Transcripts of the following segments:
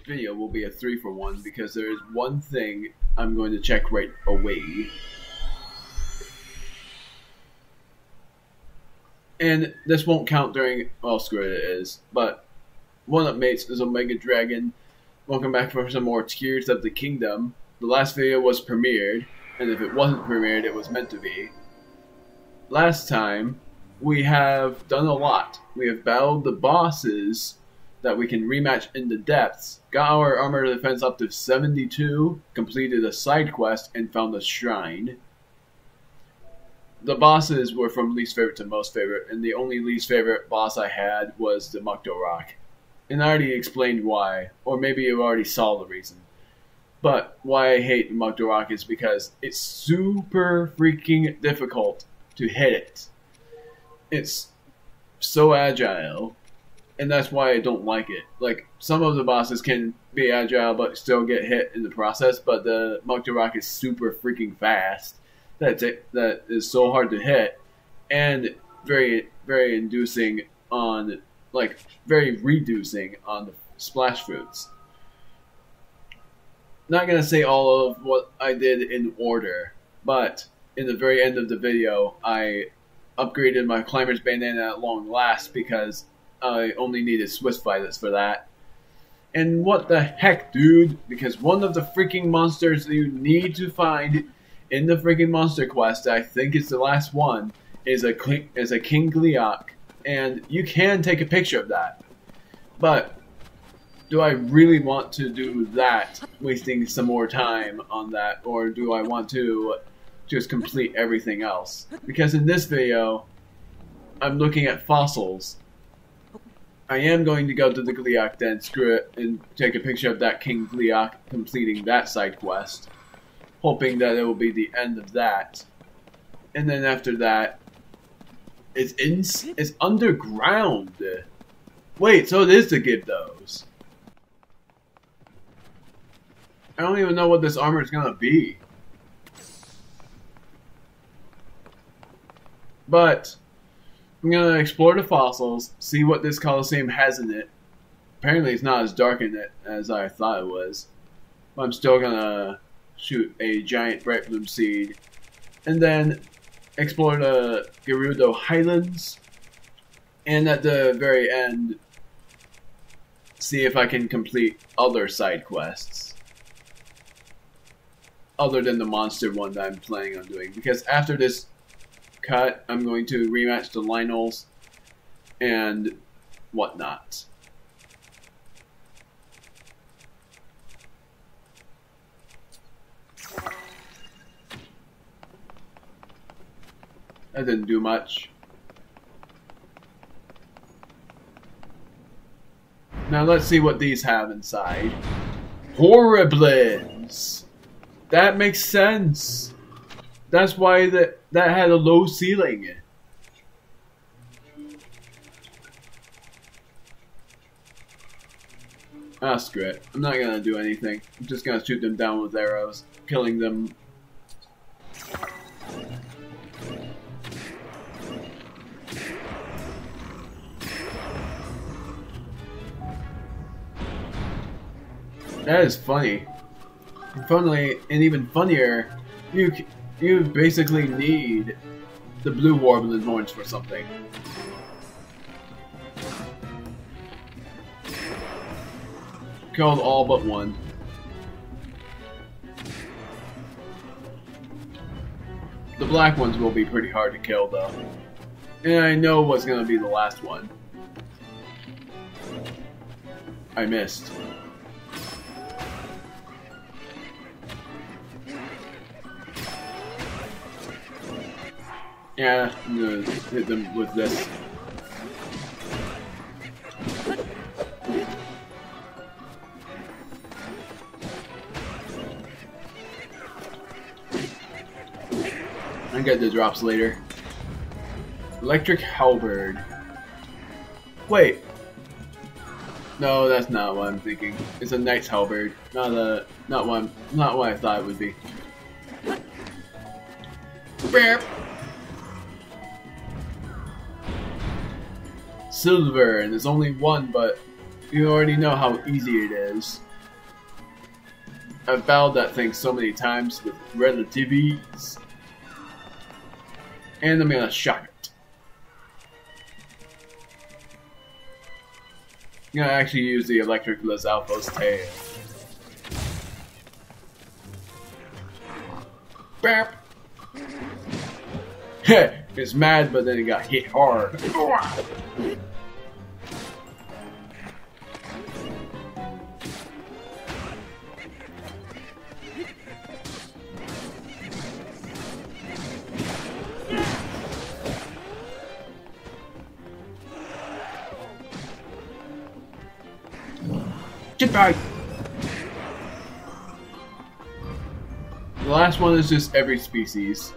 video will be a 3-for-1 because there is one thing I'm going to check right away. And this won't count during, well, screw it, it is. But one up mates is Omega Dragon. Welcome back for some more Tears of the Kingdom. The last video was premiered, and if it wasn't premiered, it was meant to be. Last time, we have done a lot. We have battled the bosses that we can rematch in the depths, got our armor defense up to 72, completed a side quest, and found a shrine. The bosses were from least favorite to most favorite, and the only least favorite boss I had was the Mukdo Rock. And I already explained why, or maybe you already saw the reason. But why I hate the Mukdo Rock is because it's super freaking difficult to hit it. It's so agile, and that's why I don't like it. Like, some of the bosses can be agile but still get hit in the process, but the Mukdo Rock is super freaking fast. That is so hard to hit, and very, very inducing on, like, very reducing on the splash fruits. Not gonna say all of what I did in order, but in the very end of the video, I upgraded my Climber's Bandana at long last because I only needed Swiss Pilots for that. And what the heck, dude? Because one of the freaking monsters that you need to find in the freaking monster quest, I think it's the last one, is a King Gleeok, and you can take a picture of that. But do I really want to do that, wasting some more time on that, or do I want to just complete everything else? Because in this video, I'm looking at fossils. I am going to go to the Gleeok den, screw it, and take a picture of that King Gleeok completing that side quest, hoping that it will be the end of that. And then after that, it's underground. Wait, so it is to give those. I don't even know what this armor is gonna be. But I'm gonna explore the fossils, see what this Colosseum has in it. Apparently it's not as dark in it as I thought it was. But I'm still gonna shoot a giant bright bloom seed. And then explore the Gerudo Highlands. And at the very end, see if I can complete other side quests. Other than the monster one that I'm planning on doing. Because after this cut, I'm going to rematch the Lionels and whatnot. That didn't do much. Now let's see what these have inside. Horriblins! That makes sense. That's why that had a low ceiling. Ah, screw it. I'm not gonna do anything. I'm just gonna shoot them down with arrows, killing them. That is funny. Funnily, and even funnier, you basically need the blue Warblin horns for something. Killed all but one. The black ones will be pretty hard to kill though. And I know what's gonna be the last one. I missed. Yeah, I'm gonna hit them with this. I get the drops later. Electric Halberd. Wait. No, that's not what I'm thinking. It's a Knight's Halberd, not what I thought it would be. Beep. Silver, and there's only one, but you already know how easy it is. I've battled that thing so many times with relative ease. And I'm gonna shock it. I'm gonna actually use the electric Lizalfo's tail. Bap! Heh! It's mad, but then it got hit hard. Get back! The last one is just every species.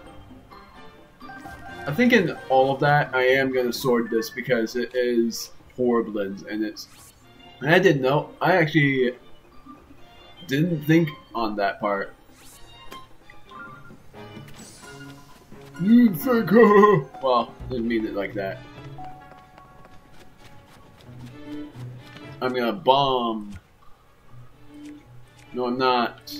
I think in all of that, I am gonna sword this because it is Horriblins, and it's. And I didn't know. I actually didn't think on that part. Well, didn't mean it like that. I'm gonna bomb. No, I'm not.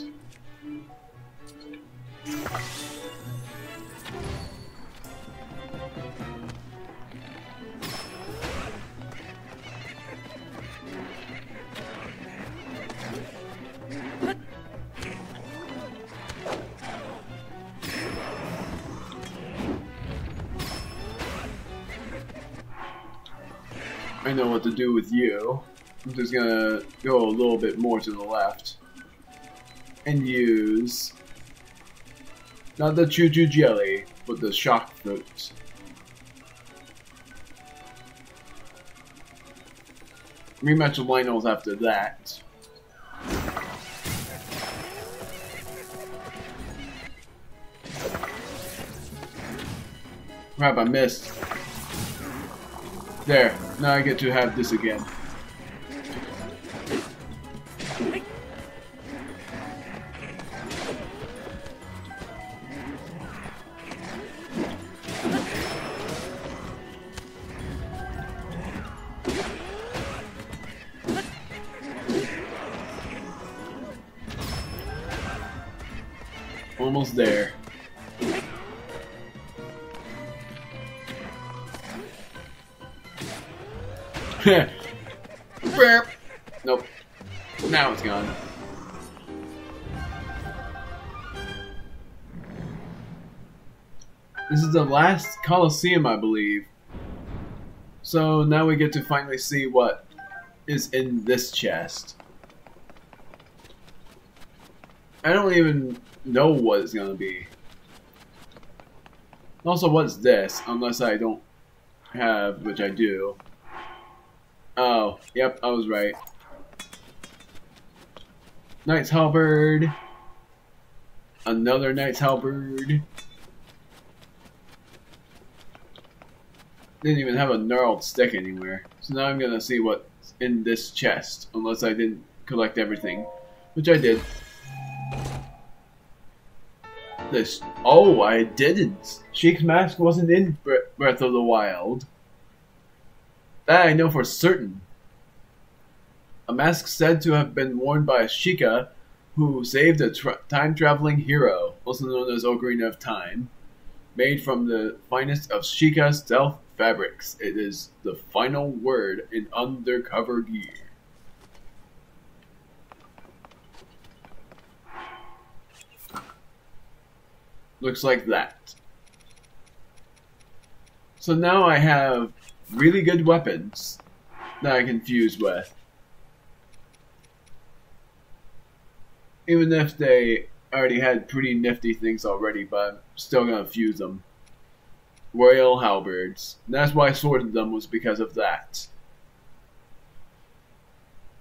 I know what to do with you. I'm just gonna go a little bit more to the left. And use not the choo-choo jelly, but the shock fruit. Rematch the Lionels after that. Crap, I missed. There, now I get to have this again. Almost there. Nope. Now it's gone. This is the last Coliseum, I believe. So now we get to finally see what is in this chest. I don't even know what it's gonna be. Also, what's this? Unless I don't have, which I do. Oh, yep, I was right. Knight's Halberd. Another Knight's Halberd. Didn't even have a gnarled stick anywhere. So now I'm gonna see what's in this chest. Unless I didn't collect everything. Which I did. This. Oh, I didn't. Sheik's mask wasn't in Breath of the Wild. That I know for certain. A mask said to have been worn by a Sheikah who saved a time-traveling hero, also known as Ocarina of Time, made from the finest of Sheikah's stealth fabrics. It is the final word in undercover gear. Looks like that. So now I have really good weapons that I can fuse with. Even if they already had pretty nifty things already, but I'm still gonna fuse them. Royal Halberds. And that's why I sorted them, was because of that.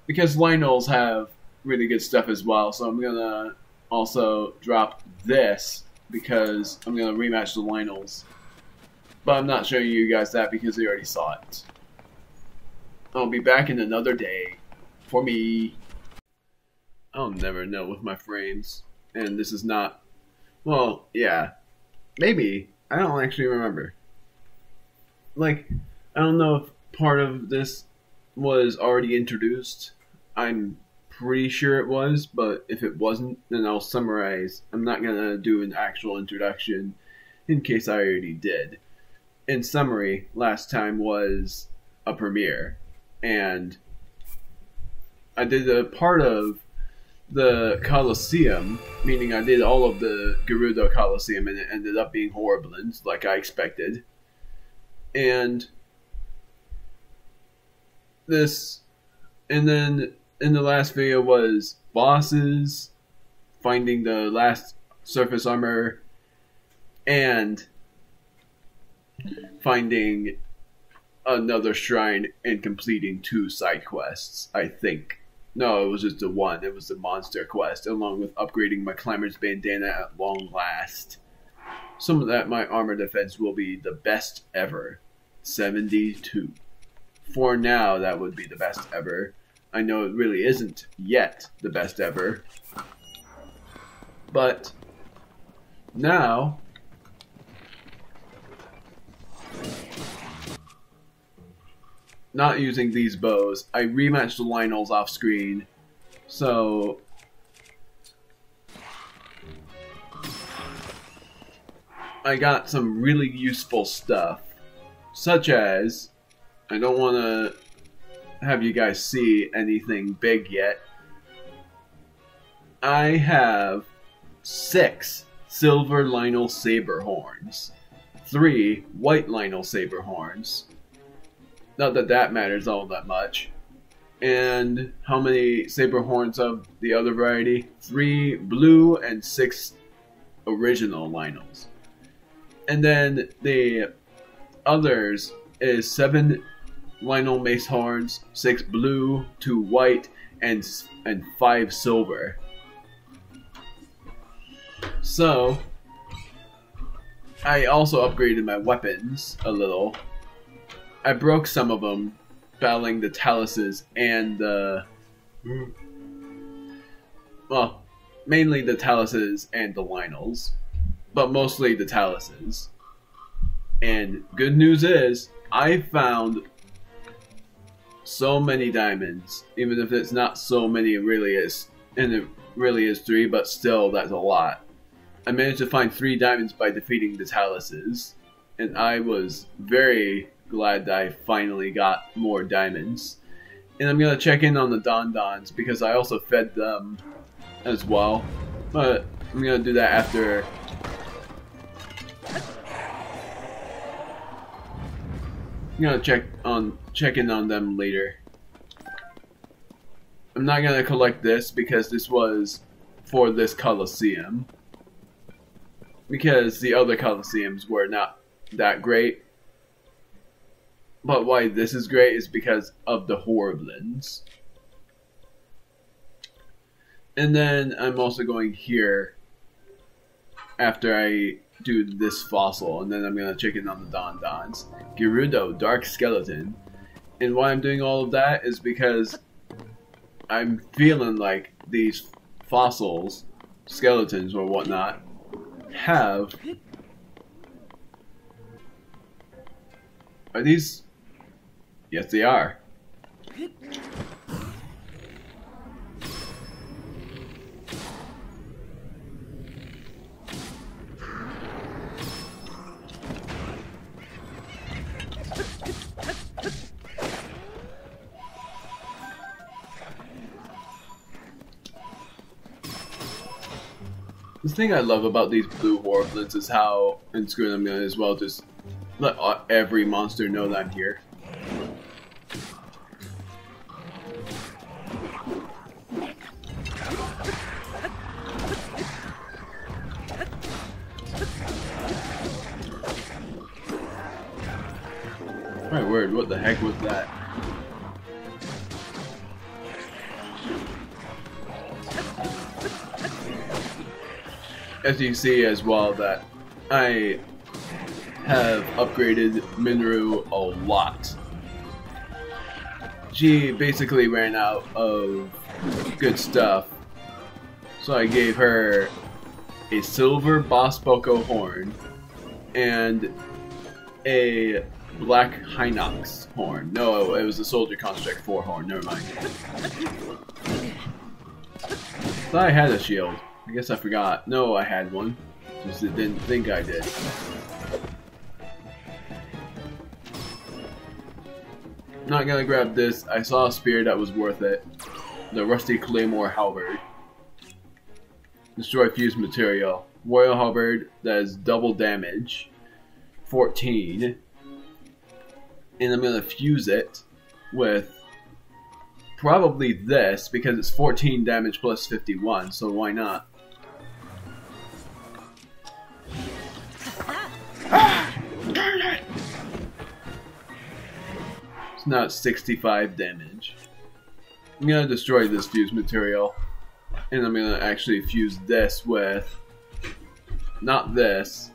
Because Lionels have really good stuff as well, so I'm gonna also drop this because I'm gonna rematch the Lionels. But I'm not showing you guys that because you already saw it. I'll be back in another day. For me. I'll never know with my frames. And this is not... Well, yeah. Maybe. I don't actually remember. Like, I don't know if part of this was already introduced. I'm pretty sure it was, but if it wasn't, then I'll summarize. I'm not going to do an actual introduction in case I already did. In summary, last time was a premiere, and I did a part of the Coliseum, meaning I did all of the Gerudo Coliseum, and it ended up being Horriblins, like I expected. And then in the last video was bosses, finding the last surface armor, and finding another shrine and completing 2 side quests, I think. No, it was just the one. It was the monster quest, along with upgrading my climber's bandana at long last. Some of that, my armor defense will be the best ever. 72. For now, that would be the best ever. I know it really isn't yet the best ever. But now, not using these bows, I rematched the Lionels off screen, so I got some really useful stuff, such as, I don't want to have you guys see anything big yet, I have 6 silver Lionel saber horns, 3 white Lionel saber horns. Not that that matters all that much. And how many saber horns of the other variety? 3 blue and 6 original Lionels. And then the others is 7 Lionel mace horns, 6 blue, 2 white, and 5 silver. So I also upgraded my weapons a little. I broke some of them, battling the Taluses and the... well, mainly the Taluses and the Lionels, but mostly the Taluses. And good news is, I found so many diamonds, even if it's not so many, it really is. And it really is 3, but still, that's a lot. I managed to find 3 diamonds by defeating the Taluses, and I was very glad that I finally got more diamonds. And I'm gonna check in on the Don-Dons because I also fed them as well. But I'm gonna do that after. I'm gonna check in on them later. I'm not gonna collect this because this was for this Coliseum. Because the other Coliseums were not that great. But why this is great is because of the Horriblins. And then I'm also going here after I do this fossil, and then I'm going to check in on the Don-Dons. Gerudo, Dark Skeleton. And why I'm doing all of that is because I'm feeling like these fossils, skeletons or whatnot, have... Are these... Yes, they are. The thing I love about these blue Horriblins is how, and screw them as well, just let every monster know that I'm here. My word, what the heck was that? As you see as well that I have upgraded Minru a lot. She basically ran out of good stuff, so I gave her a silver Boss Boko horn and a black Hinox horn. No, it was a Soldier Construct 4 horn, never mind. Thought I had a shield. I guess I forgot. No, I had one. Just didn't think I did. Not gonna grab this. I saw a spear that was worth it. The Rusty Claymore Halberd. Destroy fused material. Royal Halberd that is double damage. 14. And I'm gonna fuse it with probably this because it's 14 damage plus 51, so why not? It's not 65 damage. I'm gonna destroy this fused material. And I'm gonna actually fuse this with not this,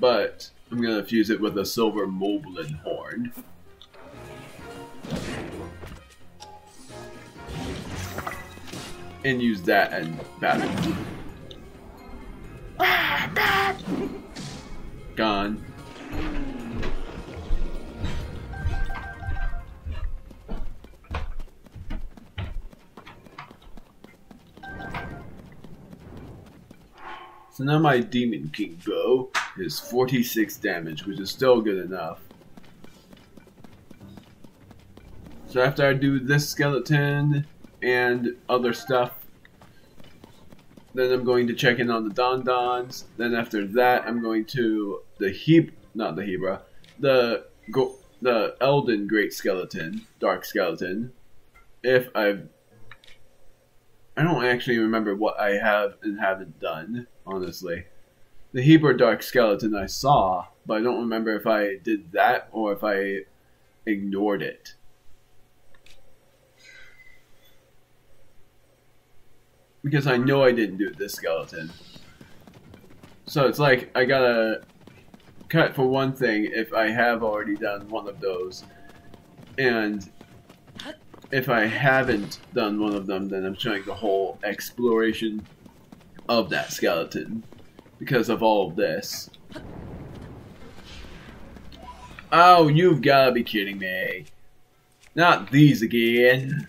but I'm gonna fuse it with a silver Moblin horn. And use that in battle. Gone. So now my Demon King bow is 46 damage, which is still good enough. So after I do this skeleton and other stuff, then I'm going to check in on the Don-Dons. Then after that, I'm going to the Elden Great Skeleton, Dark Skeleton. I don't actually remember what I have and haven't done, honestly. The Hebrew Dark Skeleton I saw, but I don't remember if I did that or if I ignored it. Because I know I didn't do this skeleton. So it's like I gotta cut for one thing if I have already done one of those. And if I haven't done one of them, then I'm showing the whole exploration of that skeleton. Because of all of this. Oh, you've gotta be kidding me. Not these again.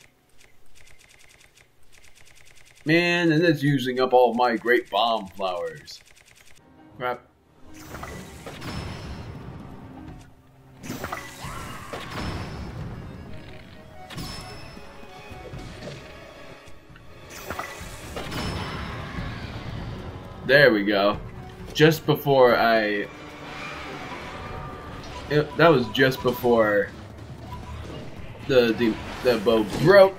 Man, and it's using up all of my great bomb flowers. Crap. There we go. Just before that was just before the bow broke.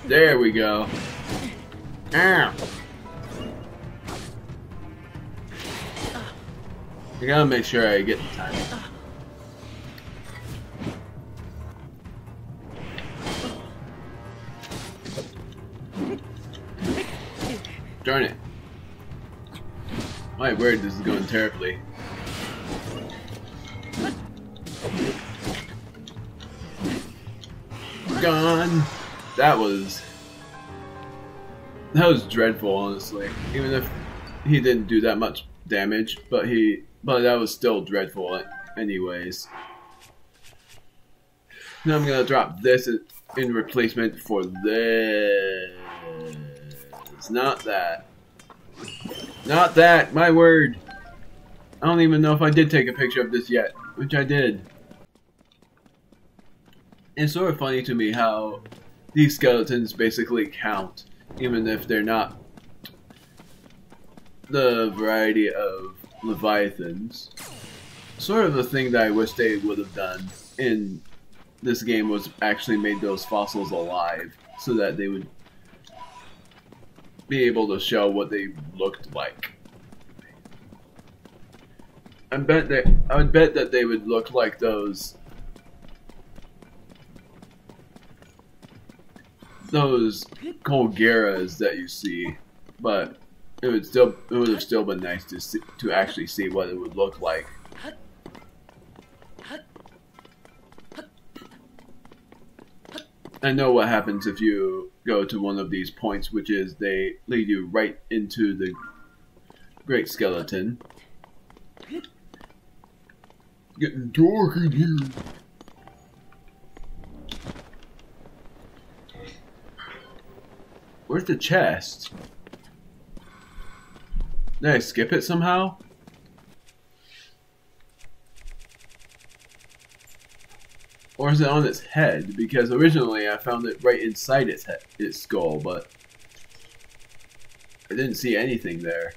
There we go. Ow. I gotta make sure I get the timing. Darn it. My word, this is going terribly. Gone. That was dreadful, honestly. Even if he didn't do that much damage, but that was still dreadful anyways. Now I'm gonna drop this in replacement for this. Not that. Not that, my word. I don't even know if I did take a picture of this yet, which I did. It's sort of funny to me how these skeletons basically count, even if they're not the variety of Leviathans. Sort of the thing that I wish they would have done in this game was actually made those fossils alive, so that they would be able to show what they looked like. I would bet that they would look like those those Colgeras that you see, but it would have still been nice to actually see what it would look like. I know what happens if you go to one of these points, which is they lead you right into the Great Skeleton. Getting dark in here. Where's the chest? Did I skip it somehow? Or is it on its head? Because originally I found it right inside its head, its skull, but I didn't see anything there.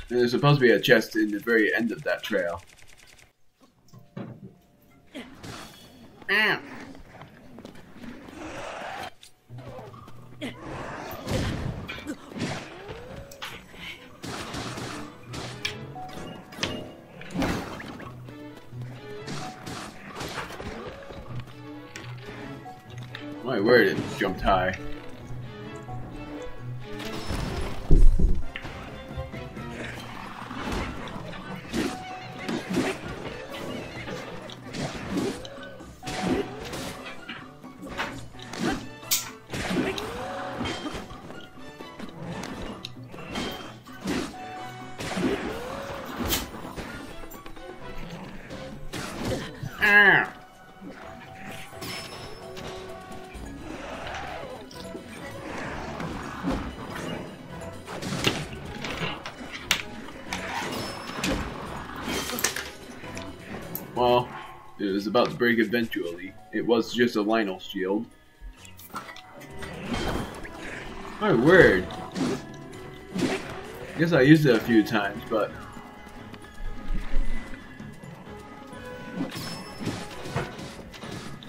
And there's supposed to be a chest in the very end of that trail. Ow. My word, it jumped high. Ah! Well, it was about to break eventually. It was just a Lionel shield. My word. I guess I used it a few times, but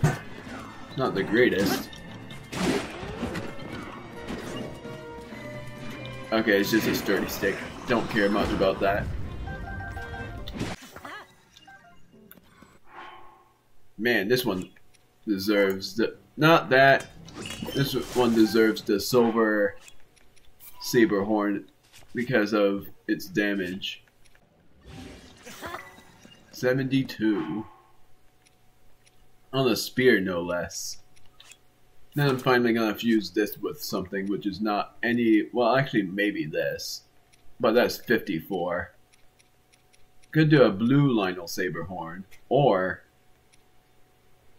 it's not the greatest. Okay, it's just a sturdy stick. Don't care much about that. Man, this one deserves the... Not that. This one deserves the silver saber horn because of its damage. 72. On a spear, no less. Then I'm finally gonna fuse this with something which is not any... Well, actually, maybe this. But that's 54. Could do a blue Lionel saber horn. Or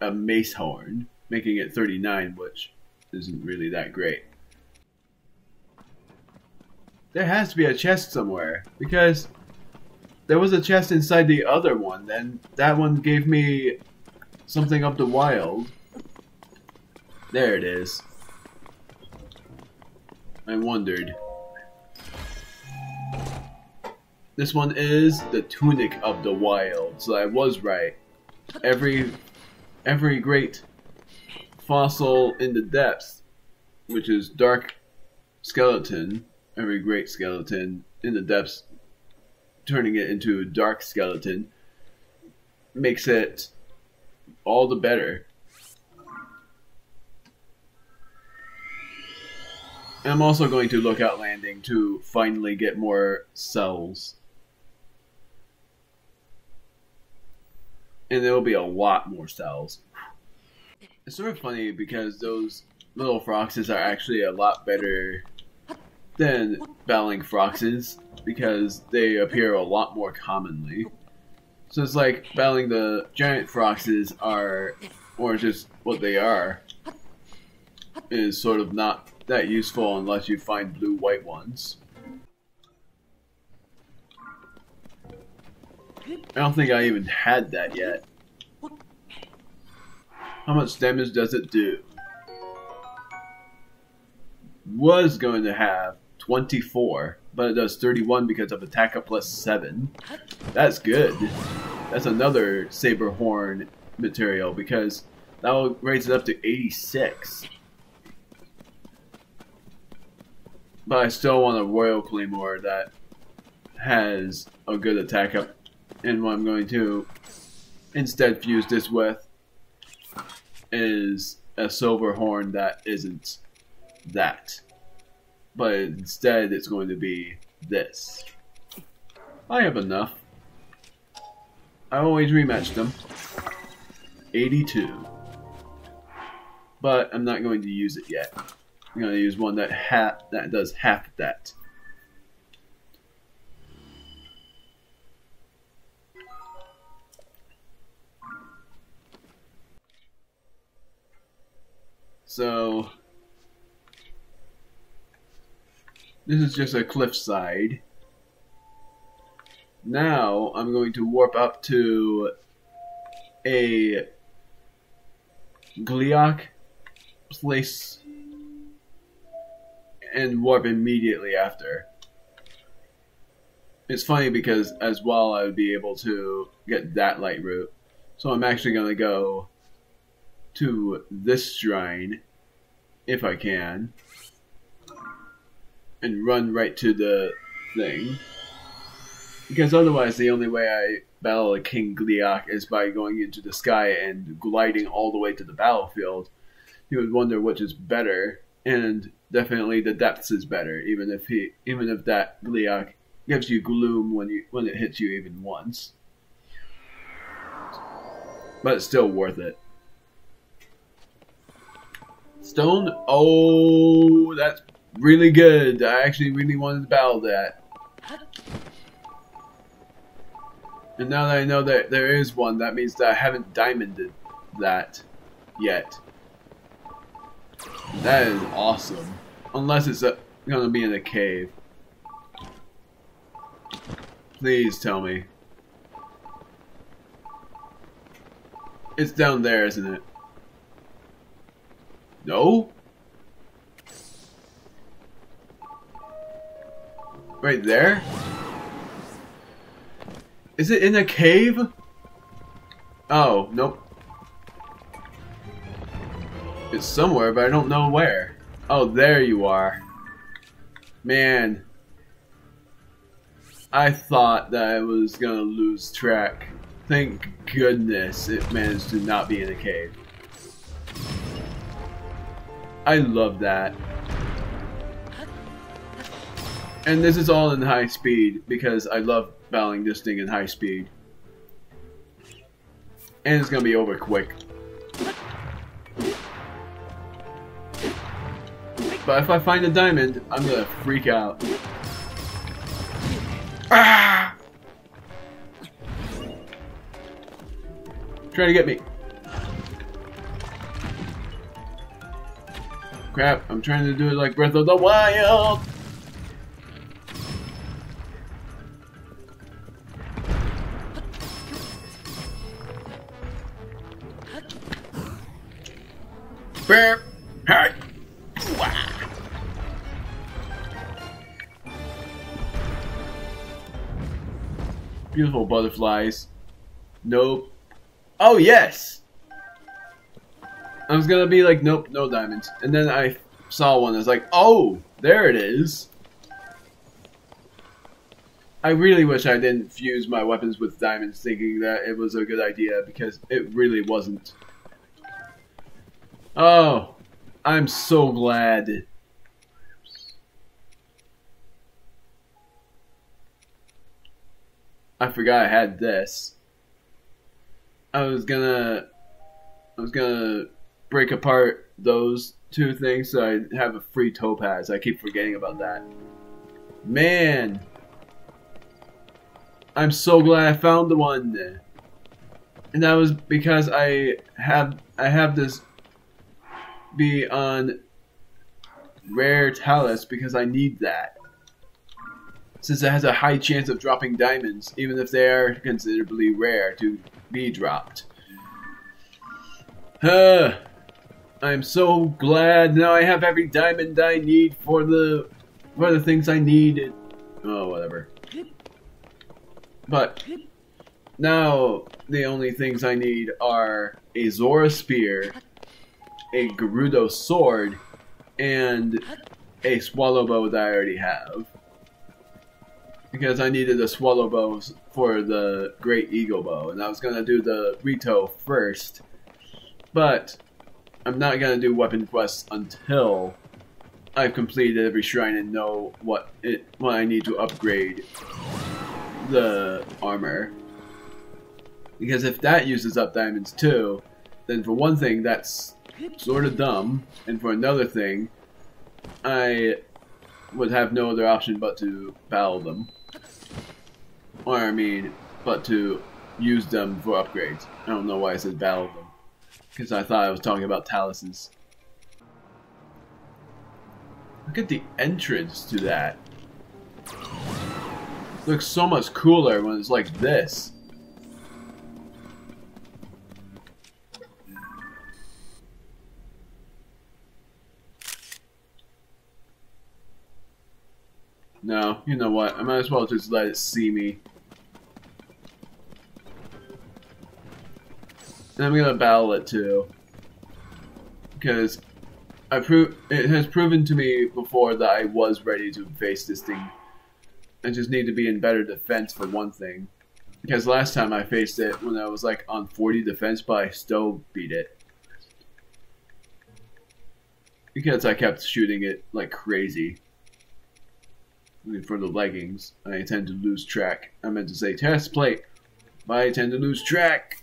a mace horn, making it 39, which isn't really that great. There has to be a chest somewhere, because there was a chest inside the other one, and that one gave me something of the wild. There it is. I wondered. This one is the Tunic of the Wild, so I was right. Every great fossil in the depths, which is dark skeleton, every great skeleton in the depths, turning it into a dark skeleton, makes it all the better. And I'm also going to Lookout Landing to finally get more cells. And there will be a lot more cells. It's sort of funny because those little Froxes are actually a lot better than battling Froxes because they appear a lot more commonly. So it's like battling the giant Froxes are, or just what they are, is sort of not that useful unless you find blue-white ones. I don't think I even had that yet. How much damage does it do? Was going to have 24, but it does 31 because of attack up plus 7. That's good. That's another saber horn material because that will raise it up to 86. But I still want a Royal Claymore that has a good attack up. And what I'm going to instead fuse this with is a silver horn that isn't that. But instead it's going to be this. I have enough. I always rematch them. 82. But I'm not going to use it yet. I'm going to use one that does half that. So this is just a cliffside. Now I'm going to warp up to a Gliok place and warp immediately after. It's funny because as well I would be able to get that light route. So I'm actually going to go to this shrine if I can and run right to the thing. Because otherwise the only way I battle a King Gliok is by going into the sky and gliding all the way to the battlefield. You would wonder which is better, and definitely the depths is better, even if that Gliok gives you gloom when it hits you even once. But it's still worth it. Stone? Oh, that's really good. I actually really wanted to battle that. And now that I know that there is one, that means that I haven't diamonded that yet. That is awesome. Unless it's gonna be in a cave. Please tell me. It's down there, isn't it? No? Right there? Is it in a cave? Oh, nope. It's somewhere, but I don't know where. Oh, there you are. Man. I thought that I was gonna lose track. Thank goodness it managed to not be in a cave. I love that. And this is all in high speed because I love battling this thing in high speed. And it's gonna be over quick. But if I find a diamond, I'm gonna freak out. Ah! Trying to get me. Crap, I'm trying to do it like Breath of the Wild. Bear. Hey. Beautiful butterflies. Nope. Oh yes! I was gonna be like, nope, no diamonds. And then I saw one, I was like, oh, there it is. I really wish I didn't fuse my weapons with diamonds thinking that it was a good idea, because it really wasn't. Oh, I'm so glad. I forgot I had this. I was gonna break apart those two things so I have a free topaz. I keep forgetting about that. Man, I'm so glad I found the one. And that was because I have this be on rare talus because I need that. Since it has a high chance of dropping diamonds, even if they are considerably rare to be dropped. I'm so glad now I have every diamond I need for the things I need. Oh, whatever. But now the only things I need are a Zora spear, a Gerudo sword, and a swallow bow that I already have. Because I needed a swallow bow for the Great Eagle bow, and I was gonna do the Rito first. But I'm not gonna do weapon quests until I've completed every shrine and know what I need to upgrade the armor. Because if that uses up diamonds too, then for one thing that's sort of dumb, and for another thing, I would have no other option but to battle them. Or I mean, but to use them for upgrades. I don't know why I said battle them. Because I thought I was talking about talises. Look at the entrance to that. Looks so much cooler when it's like this. No, you know what? I might as well just let it see me. And I'm gonna battle it too. Because it has proven to me before that I was ready to face this thing. I just need to be in better defense for one thing. Because last time I faced it when I was like on 40 defense, but I still beat it. Because I kept shooting it like crazy. I mean, for the leggings, I tend to lose track. I meant to say test plate, but I tend to lose track.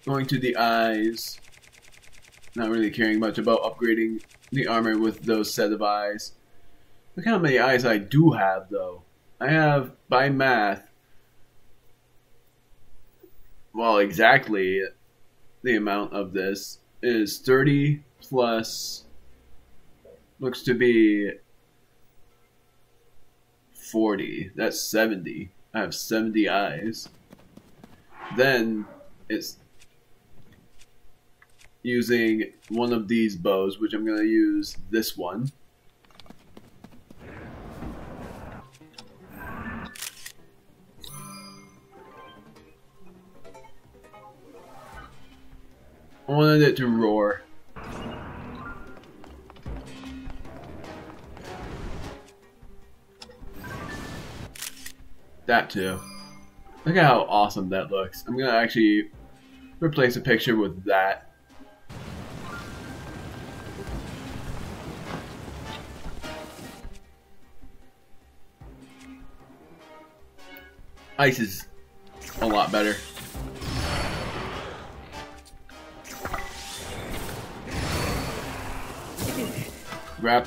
Going to the eyes. Not really caring much about upgrading the armor with those set of eyes. Look how many eyes I do have, though. I have, by math, well, exactly the amount of this is 30 plus, looks to be 40. That's 70. I have 70 eyes. Then it's using one of these bows, which I'm going to use this one. I wanted it to roar. That too. Look at how awesome that looks. I'm going to actually replace a picture with that. Ice is a lot better. Grab.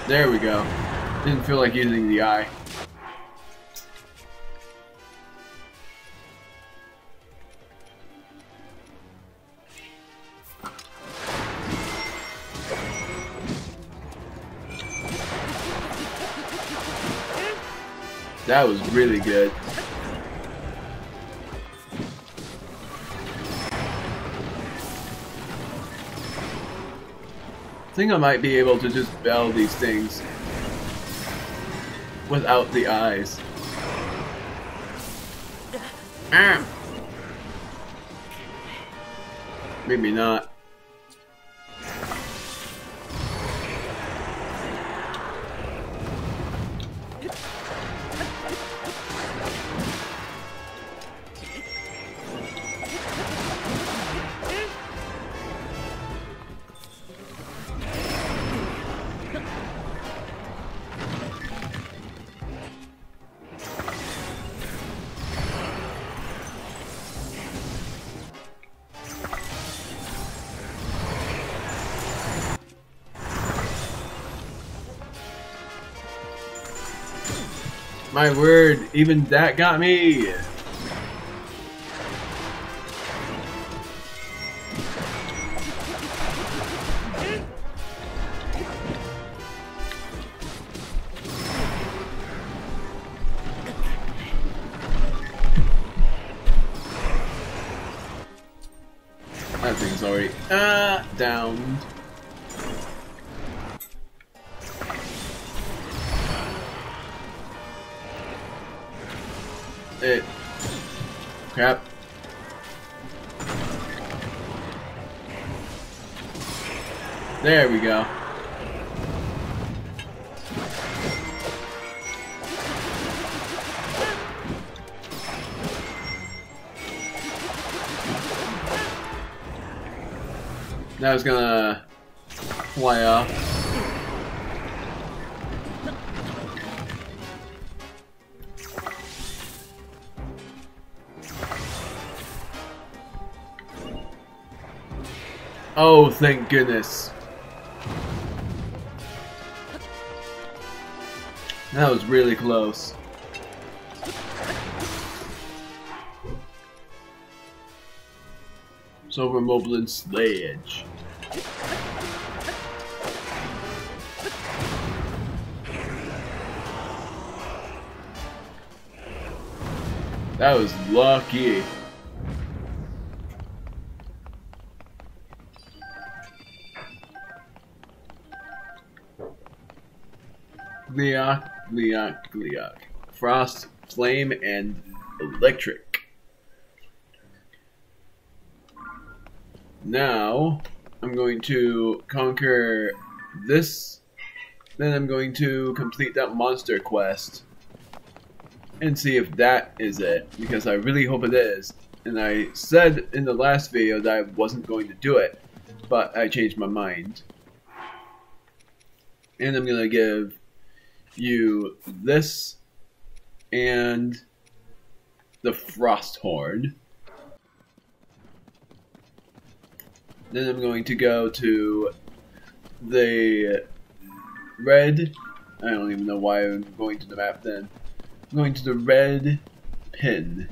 There we go. Didn't feel like using the eye. That was really good. I think I might be able to just bell these things without the eyes. Ah. Maybe not. My word, even that got me! That thing's already downed. Crap. There we go. Now it's gonna fly off. Oh, thank goodness. That was really close. Silver Moblin Sledge. That was lucky. Gleok, Gleok, Gleok. Frost, Flame, and Electric. Now, I'm going to conquer this. Then I'm going to complete that monster quest. And see if that is it. Because I really hope it is. And I said in the last video that I wasn't going to do it. But I changed my mind. And I'm going to give you this and the Frost Horn. Then I'm going to go to the red. I don't even know why I'm going to the map then. I'm going to the red pin.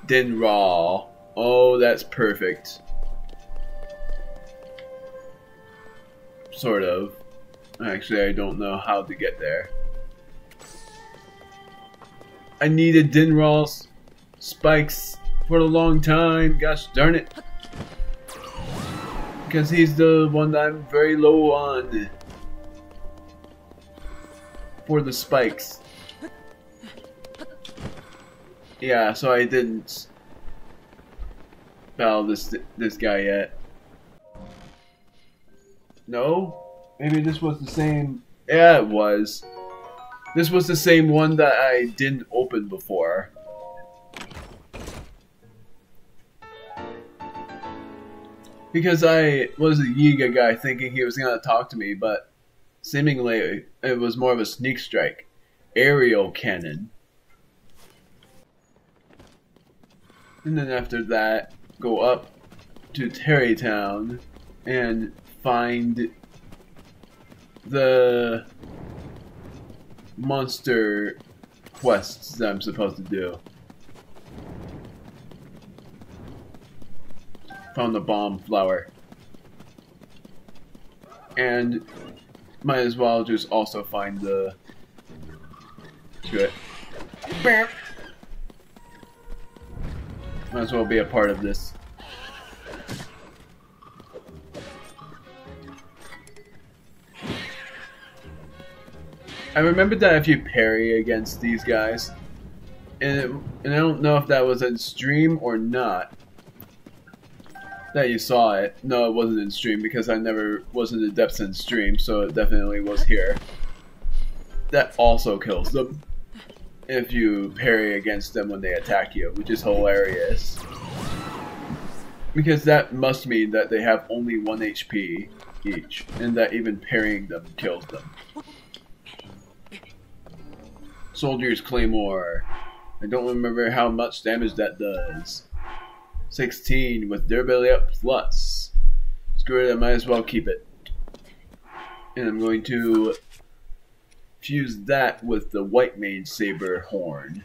Dinraw. Oh, that's perfect. Sort of. Actually, I don't know how to get there. I needed Dinraw's spikes for a long time. Gosh darn it. Because he's the one that I'm very low on. For the spikes. Yeah, so I didn't battle this guy yet. No? Maybe this was the same. Yeah, it was. This was the same one that I didn't open before. Because I was a Yiga guy thinking he was gonna talk to me, but seemingly it was more of a sneak strike. Aerial cannon. And then after that, go up to Terrytown and find the monster quests that I'm supposed to do. Found the bomb flower. And might as well just also find the Might as well be a part of this. I remember that if you parry against these guys, and I don't know if that was in stream or not, that you saw it. No, it wasn't in stream because I never was in the depths in stream, so it definitely was here. That also kills them if you parry against them when they attack you, which is hilarious. Because that must mean that they have only 1 HP each, and that even parrying them kills them. Soldier's Claymore. I don't remember how much damage that does. 16 with durability up plus. Screw it, I might as well keep it. And I'm going to fuse that with the White Mage Saber Horn.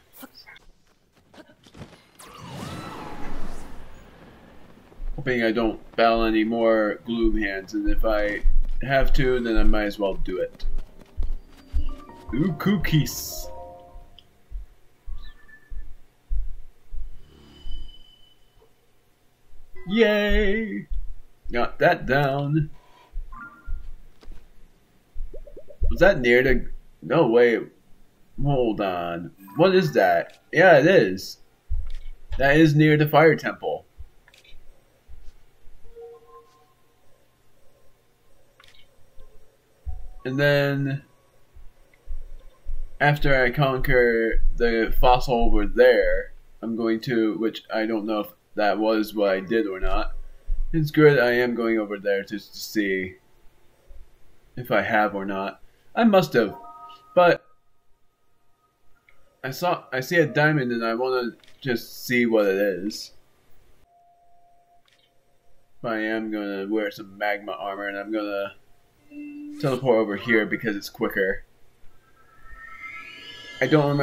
Hoping I don't battle any more Gloom Hands, and if I have to, then I might as well do it. Ooh, cookies! Yay! Got that down. Was that near the... No way. Hold on. What is that? Yeah, it is. That is near the fire temple. And then after I conquer the fossil over there, I'm going to, which I don't know if that was what I did or not. It's good, I am going over there just to see if I have or not. I must have, but I see a diamond and I want to just see what it is. But I am gonna wear some magma armor and I'm gonna teleport over here because it's quicker. I don't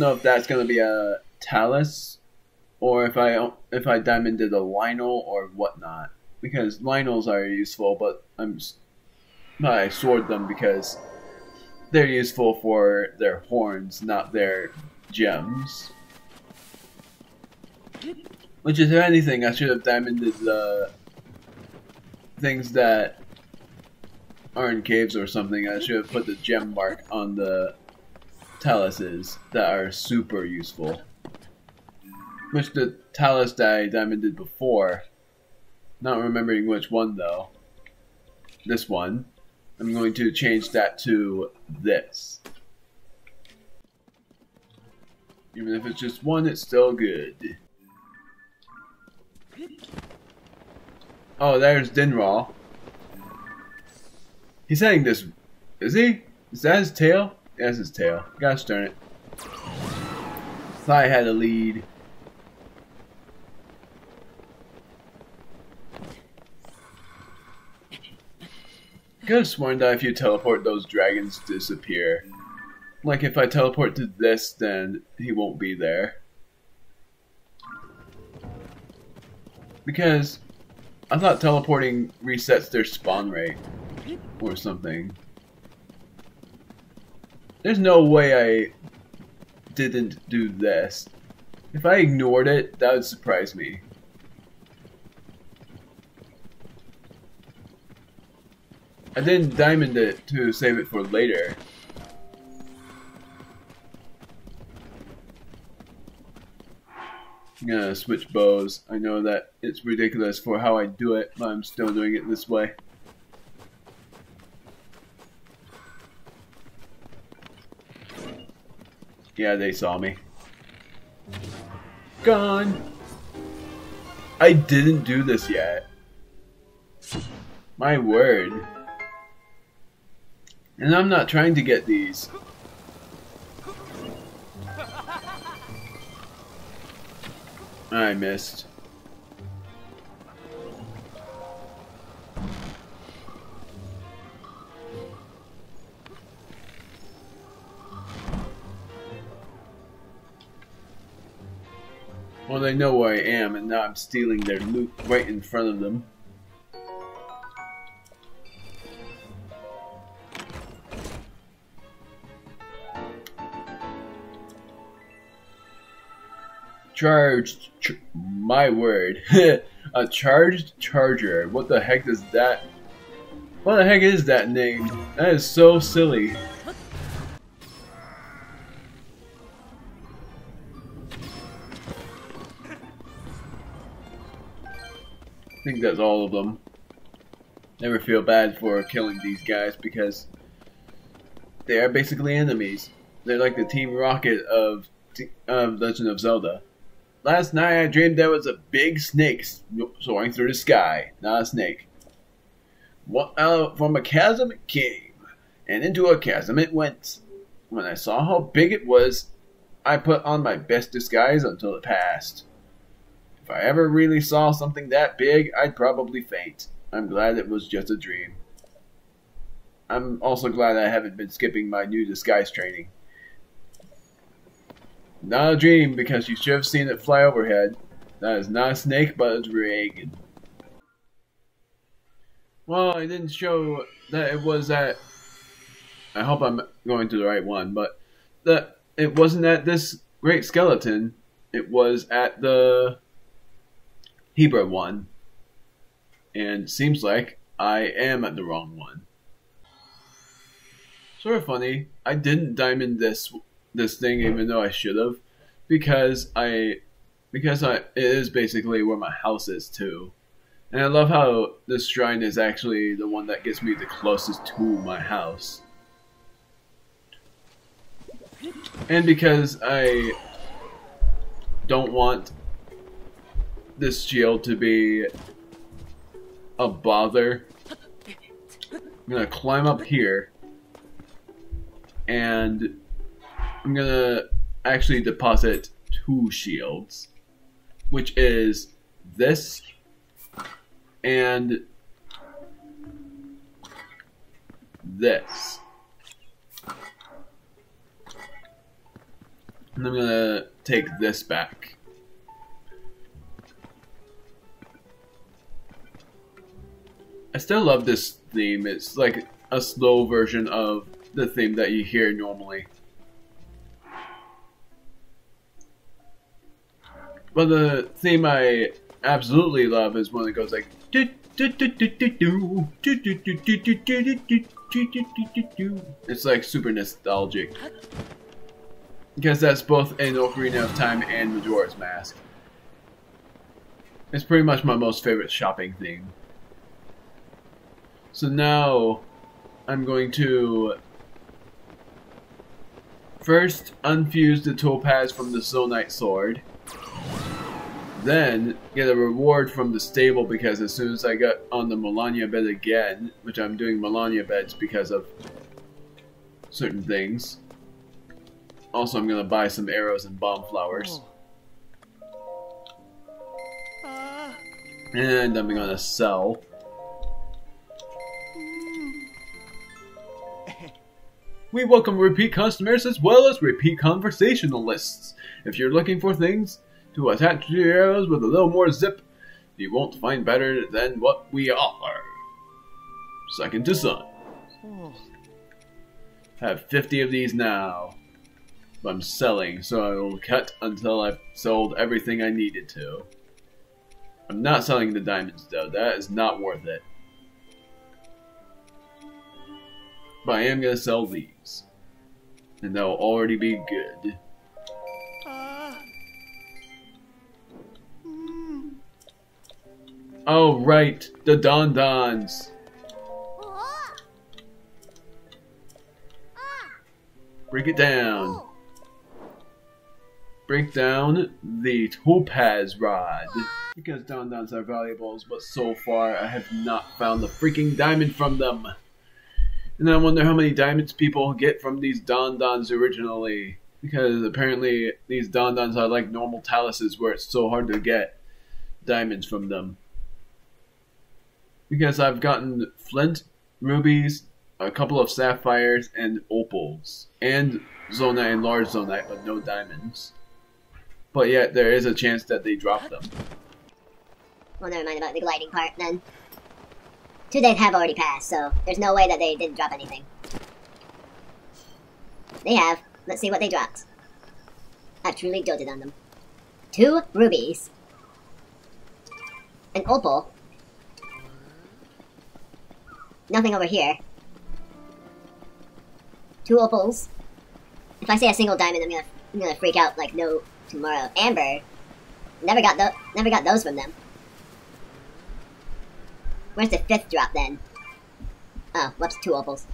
know if that's gonna be a talus or if I diamonded a Lionel or whatnot. Because Lionels are useful, but I sword them because they're useful for their horns, not their gems. Which is, if anything, I should have diamonded the things that are in caves or something. I should have put the gem mark on the taluses that are super useful. Which the talus that I diamonded before, not remembering which one though. This one. I'm going to change that to this. Even if it's just one, it's still good. Oh, there's Dinral. He's heading this. Is he? Is that his tail? Yeah, that's his tail. Gosh darn it. Thought I had a lead. I could have sworn that if you teleport, those dragons disappear. Like if I teleport to this, then he won't be there. Because I thought teleporting resets their spawn rate or something. There's no way I didn't do this. If I ignored it, that would surprise me. I didn't diamond it to save it for later. I'm gonna switch bows. I know that it's ridiculous for how I do it, but I'm still doing it this way. Yeah, they saw me. Gone! I didn't do this yet. My word. And I'm not trying to get these. I missed. Well, they know where I am, and now I'm stealing their loot right in front of them. My word. A charged charger. What the heck is that? What the heck is that name? That is so silly. I think that's all of them. Never feel bad for killing these guys because they are basically enemies. They're like the Team Rocket of Legend of Zelda. Last night I dreamed there was a big snake soaring through the sky. Not a snake. From a chasm it came, and into a chasm it went. When I saw how big it was, I put on my best disguise until it passed. If I ever really saw something that big, I'd probably faint. I'm glad it was just a dream. I'm also glad I haven't been skipping my new disguise training. Not a dream, because you should have seen it fly overhead. That is not a snake, but a dragon. Well, I didn't show that it was at... I hope I'm going to the right one, but that it wasn't at this great skeleton. It was at the Hebra one. And seems like I am at the wrong one. Sort of funny. I didn't diamond this this thing, even though I should have, because it is basically where my house is too. And I love how this shrine is actually the one that gets me the closest to my house. And because I don't want this shield to be a bother, I'm gonna climb up here and I'm gonna actually deposit 2 shields, which is this and this. And I'm gonna take this back. I still love this theme. It's like a slow version of the theme that you hear normally. But the theme I absolutely love is when it goes like it's like super nostalgic. Because that's both in Ocarina of Time and Majora's Mask. It's pretty much my most favorite shopping theme. So now I'm going to first unfuse the topaz from the Zonite sword. Then get a reward from the stable, because as soon as I get on the Melania bed again, which I'm doing Melania beds because of certain things. Also, I'm gonna buy some arrows and bomb flowers. And I'm gonna sell. We welcome repeat customers as well as repeat conversationalists. If you're looking for things to attach to your arrows with a little more zip, you won't find better than what we offer. Second to son. I have 50 of these now. But I'm selling, so I will cut until I've sold everything I needed to. I'm not selling the diamonds though, that is not worth it. But I am going to sell these. And they'll already be good. Oh right, the Don Dons. Break it down. Break down the topaz rod. Because Don Dons are valuables, but so far I have not found the freaking diamond from them. And I wonder how many diamonds people get from these Don Dons originally. Because apparently these Don Dons are like normal taluses where it's so hard to get diamonds from them. Because I've gotten flint, rubies, a couple of sapphires, and opals. And zonite and large zonite, but no diamonds. But yet there is a chance that they drop them. Well, never mind about the gliding part then. 2 days have already passed, so there's no way that they didn't drop anything. They have. Let's see what they dropped. I've truly doted on them. 2 rubies. An opal. Nothing over here. 2 opals. If I say a single diamond, I'm gonna freak out like no tomorrow. Amber. Never got those from them. Where's the 5th drop then? Oh, whoops, 2 opals.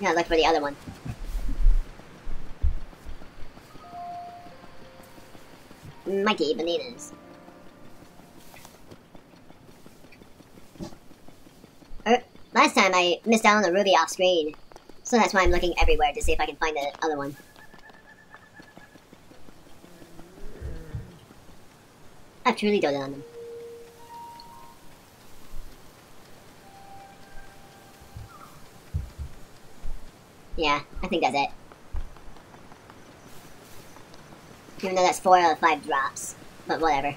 Gotta look for the other one. Mighty bananas. Last time I missed out on a ruby off screen, so that's why I'm looking everywhere to see if I can find the other one. I've truly doted on them. Yeah, I think that's it. Even though that's 4 out of 5 drops, but whatever.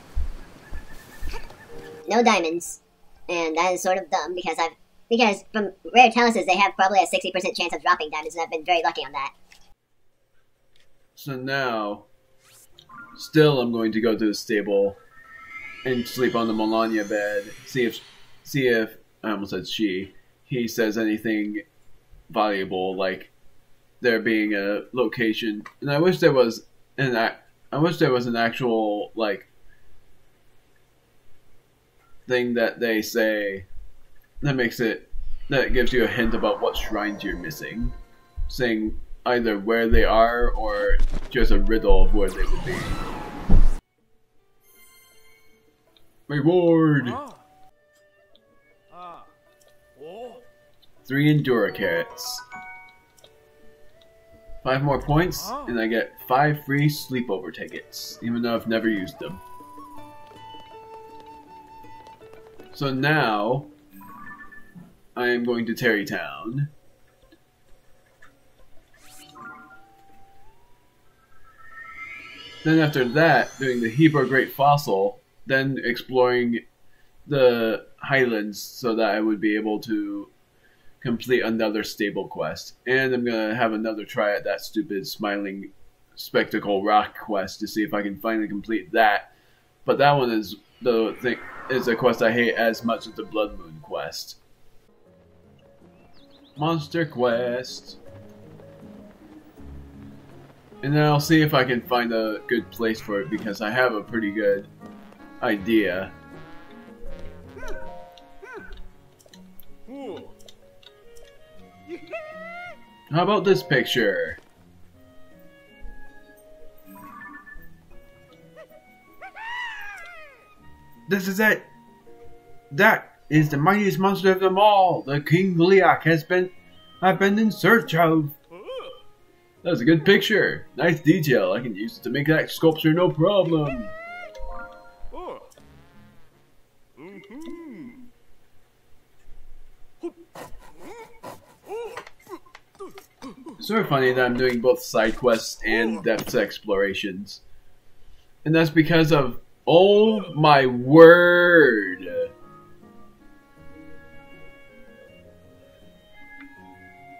No diamonds, and that is sort of dumb because from rare taluses they have probably a 60% chance of dropping diamonds, and I've been very lucky on that. So now, still I'm going to go to the stable and sleep on the Melania bed. See if I almost said he says anything valuable, like there being a location, and I wish there was an actual like thing that they say that gives you a hint about what shrines you're missing, saying either where they are or just a riddle of where they would be. Reward! 3 Endura carrots. 5 more points, and I get 5 free sleepover tickets, even though I've never used them. So now, I am going to Terrytown. Then after that, doing the Hebrew Great Fossil, then exploring the Highlands so that I would be able to complete another stable quest. And I'm going to have another try at that stupid Smiling Spectacle Rock quest to see if I can finally complete that. But that one is a quest I hate as much as the Blood Moon quest. Monster quest. And then I'll see if I can find a good place for it because I have a pretty good idea. How about this picture? This is it! That is the mightiest monster of them all! The King Leak I've been in search of! That's a good picture. Nice detail. I can use it to make that sculpture no problem. It's sort of funny that I'm doing both side quests and depth explorations. And that's because of... Oh my word!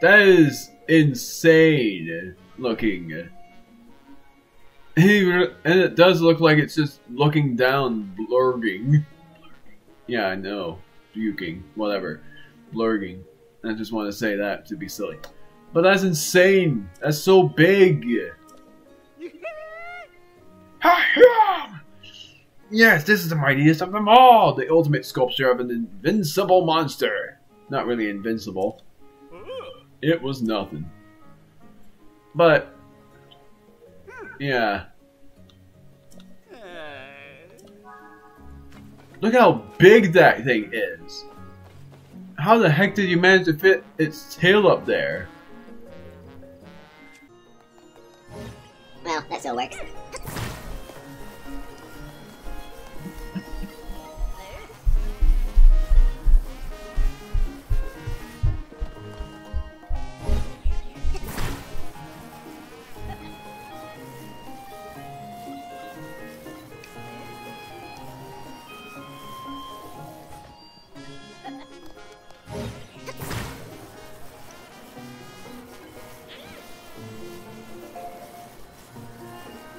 That is insane looking. And it does look like it's just looking down, blurging. Yeah, I know. Buking. Whatever. Blurging. I just want to say that to be silly. But that's insane! That's so big! Yes, this is the mightiest of them all! The ultimate sculpture of an invincible monster! Not really invincible. It was nothing. But, yeah. Look how big that thing is! How the heck did you manage to fit its tail up there? Well, that still works.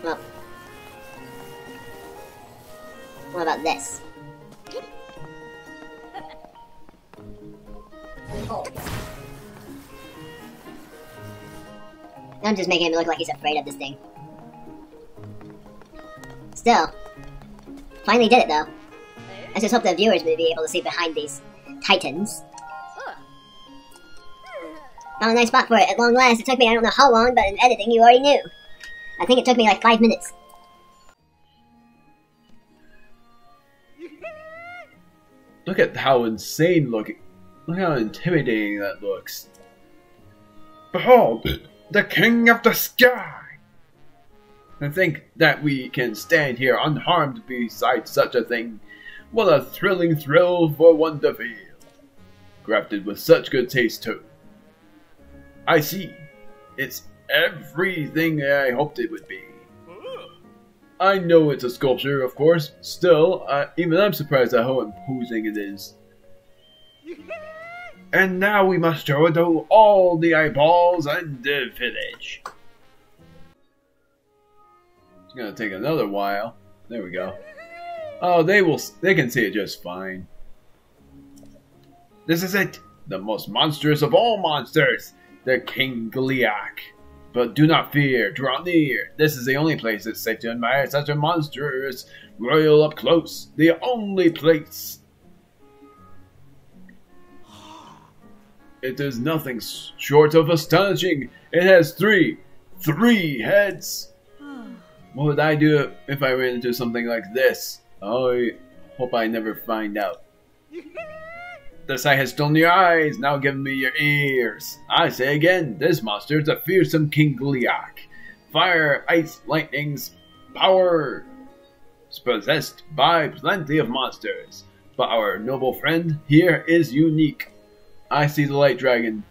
Well, what about this? I'm just making him look like he's afraid of this thing. Still, finally did it though. I just hope the viewers will be able to see behind these titans. Found a nice spot for it at long last. It took me I don't know how long, but in editing you already knew. I think it took me like 5 minutes. Look at how insane looking. Look how intimidating that looks. Behold, the King of the Sky! To think that we can stand here unharmed beside such a thing. What a thrilling thrill for one to feel. Crafted with such good taste too. I see. It's everything I hoped it would be. I know it's a sculpture, of course. Still, even I'm surprised at how imposing it is. And now we must show it to all the eyeballs in the village. It's gonna take another while. There we go. Oh, they can see it just fine. This is it! The most monstrous of all monsters! the King Gliak. But do not fear, draw near. This is the only place that's safe to admire such a monstrous royal up close. The only place. It is nothing short of astonishing. It has three heads. What would I do if I ran into something like this? I hope I never find out. The sight has stolen your eyes, now give me your ears. I say again, this monster is a fearsome King Gliak. Fire, ice, lightning's power is possessed by plenty of monsters. But our noble friend here is unique. I see the light dragon.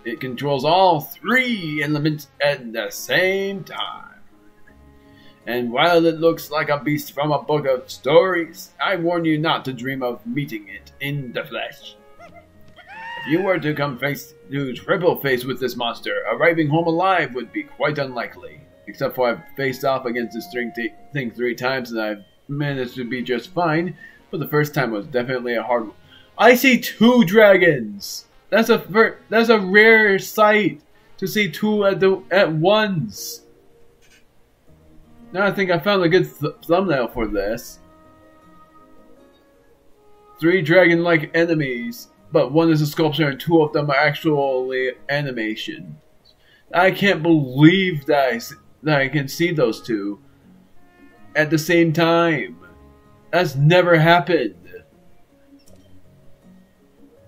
It controls all three elements at the same time. And while it looks like a beast from a book of stories, I warn you not to dream of meeting it in the flesh. If you were to come face to triple face with this monster, arriving home alive would be quite unlikely. Except for I've faced off against this thing 3 times and I've managed to be just fine, but the first time was definitely a hard one. I see 2 dragons! That's a rare sight to see 2 at once. Now I think I found a good thumbnail for this. 3 dragon-like enemies, but 1 is a sculpture and 2 of them are actually animation. I can't believe that I can see those 2 at the same time. That's never happened.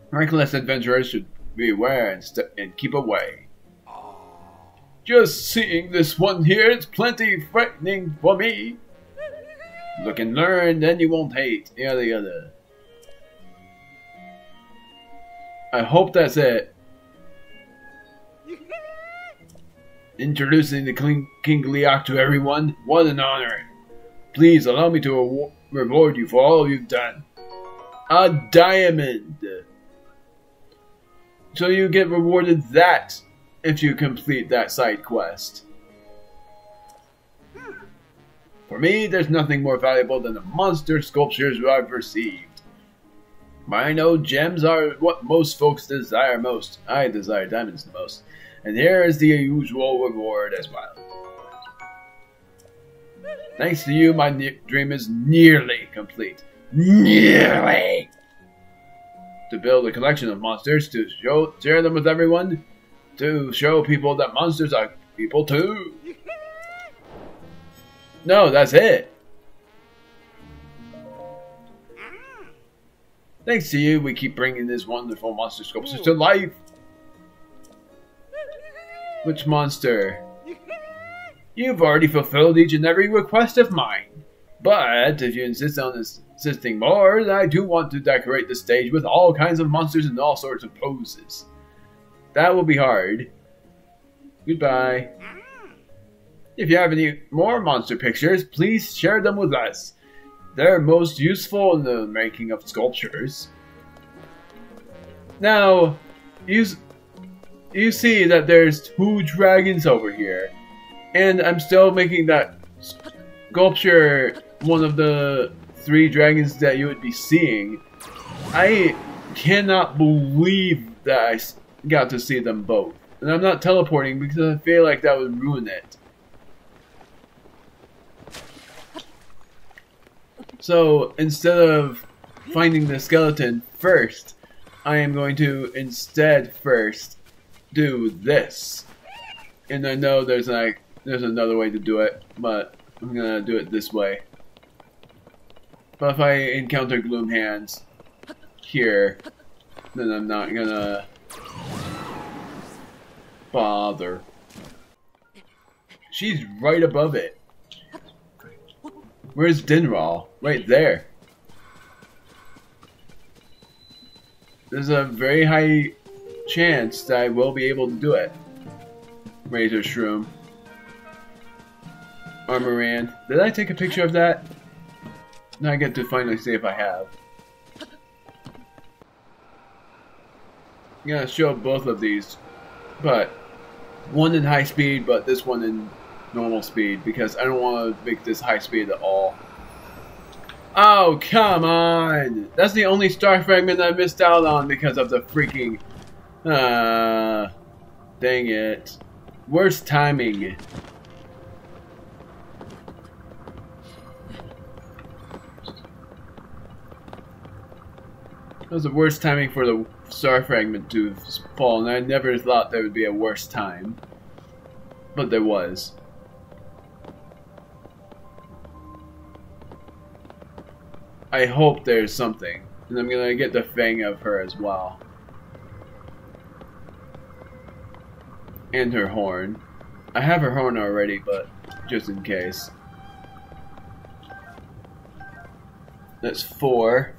Reckless adventurers should beware and keep away. Just seeing this one here is plenty frightening for me. Look and learn, then you won't hate. Yada yada. I hope that's it. Introducing the King Gliak to everyone. What an honor. Please allow me to reward you for all you've done. A diamond. So you get rewarded that if you complete that side quest. For me, there's nothing more valuable than the monster sculptures I've received. I know gems are what most folks desire most. I desire diamonds the most. And here is the usual reward as well. Thanks to you, my dream is nearly complete. Nearly! To build a collection of monsters, to share them with everyone, to show people that monsters are people too. No, that's it. Thanks to you, we keep bringing this wonderful monster sculptures to life. Which monster? You've already fulfilled each and every request of mine. But if you insist on insisting more, I do want to decorate the stage with all kinds of monsters in all sorts of poses. That will be hard. Goodbye. If you have any more monster pictures, please share them with us. They're most useful in the making of sculptures. Now, you see that there's 2 dragons over here. And I'm still making that sculpture one of the 3 dragons that you would be seeing. I cannot believe that I got to see them both. And I'm not teleporting because I feel like that would ruin it. So instead of finding the skeleton first, I am going to instead first do this. And I know there's another way to do it, but I'm gonna do it this way. But if I encounter Gloom Hands here, then I'm not gonna bother. She's right above it. Where's Dinral? Right there. There's a very high chance that I will be able to do it. Razor Shroom. Armoran. Did I take a picture of that? Now I get to finally see if I have. I'm gonna show both of these, but one in high speed, but this one in normal speed, because I don't want to make this high speed at all. Oh, come on! That's the only star fragment I missed out on because of the freaking... Dang it. Worst timing. That was the worst timing for the star fragment to fall, and I never thought there would be a worse time. But there was. I hope there's something, and I'm gonna get the fang of her as well. And her horn. I have her horn already, but just in case. That's 4.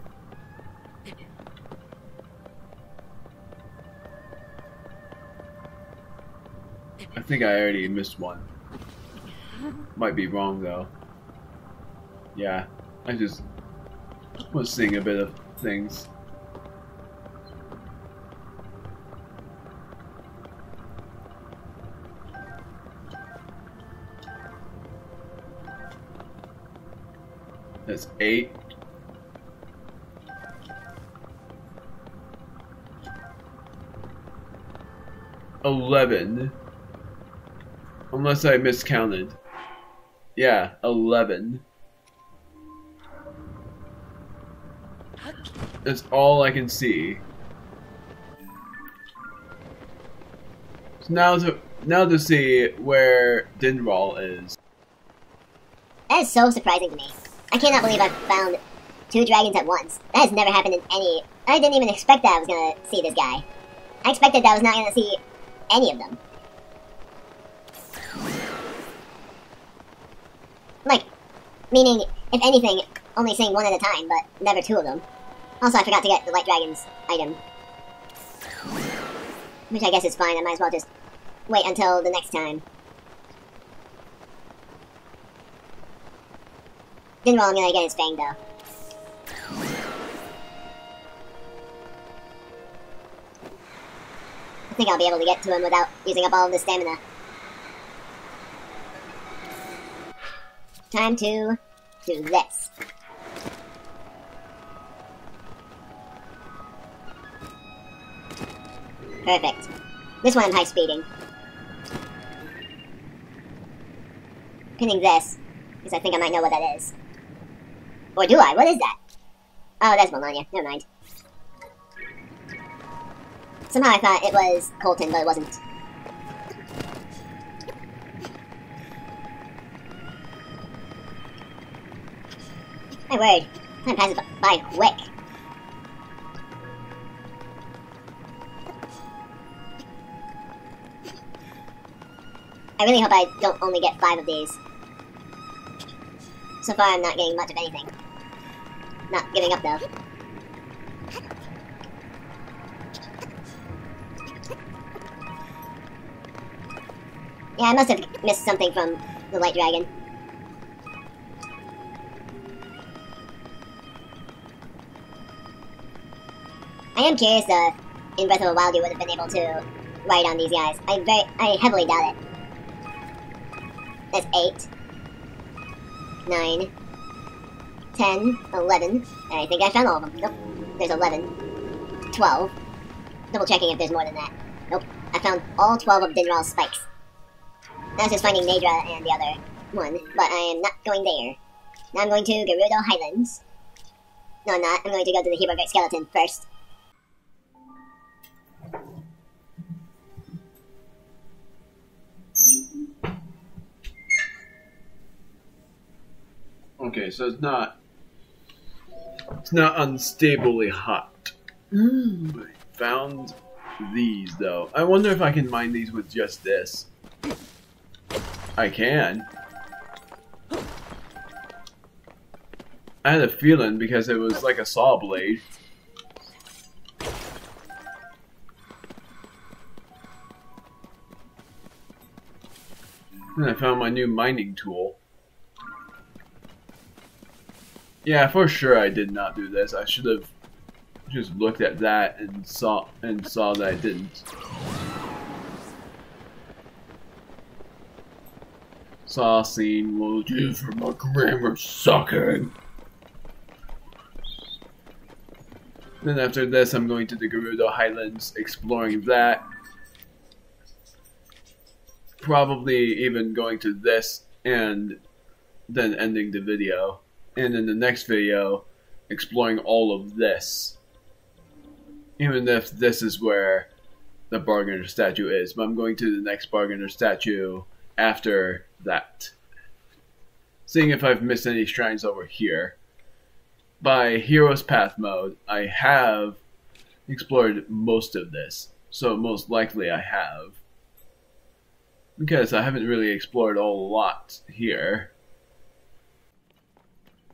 I think I already missed one. Might be wrong though. Yeah, I just was seeing a bit of things. That's 8. $11. Unless I miscounted. Yeah, 11. That's all I can see. So now to see where Dinral is. That is so surprising to me. I cannot believe I found 2 dragons at once. That has never happened in any... I didn't even expect that I was gonna see this guy. I expected that I was not gonna see any of them. Like, meaning, if anything, only seeing 1 at a time, but never 2 of them. Also, I forgot to get the Light Dragon's item. Which I guess is fine, I might as well just wait until the next time. Dinral, I'm gonna get his fang, though. I think I'll be able to get to him without using up all of the stamina. Time to do this. Perfect. This one I'm high speeding. Pinning this, because I think I might know what that is. Or do I? What is that? Oh, that's Melania. Never mind. Somehow I thought it was Colton, but it wasn't. My word. Time passes by quick. I really hope I don't only get 5 of these. So far, I'm not getting much of anything. Not giving up, though. Yeah, I must have missed something from the Light Dragon. I am curious if in Breath of the Wild you would have been able to ride on these guys. I heavily doubt it. That's 8, 9, 10, 11. I think I found all of them. Nope. There's 11. 12. Double checking if there's more than that. Nope. I found all 12 of Dinral's spikes. Now it's just finding Nadra and the other one, but I am not going there. Now I'm going to Gerudo Highlands. No, I'm not. I'm going to go to the Hero Great Skeleton first. Okay, so it's not unstably hot. I found these though. I wonder if I can mine these with just this. I can. I had a feeling because it was like a saw blade. And I found my new mining tool. Yeah, for sure I did not do this. I should have just looked at that and saw that I didn't. Saw scene will do for my grammar sucking. Then after this I'm going to the Gerudo Highlands, exploring that. probably even going to this and then ending the video. And in the next video, exploring all of this. Even if this is where the bargainer statue is. But I'm going to the next bargainer statue after that. Seeing if I've missed any shrines over here. By Hero's Path mode, I have explored most of this. So most likely I have. Because I haven't really explored a lot here.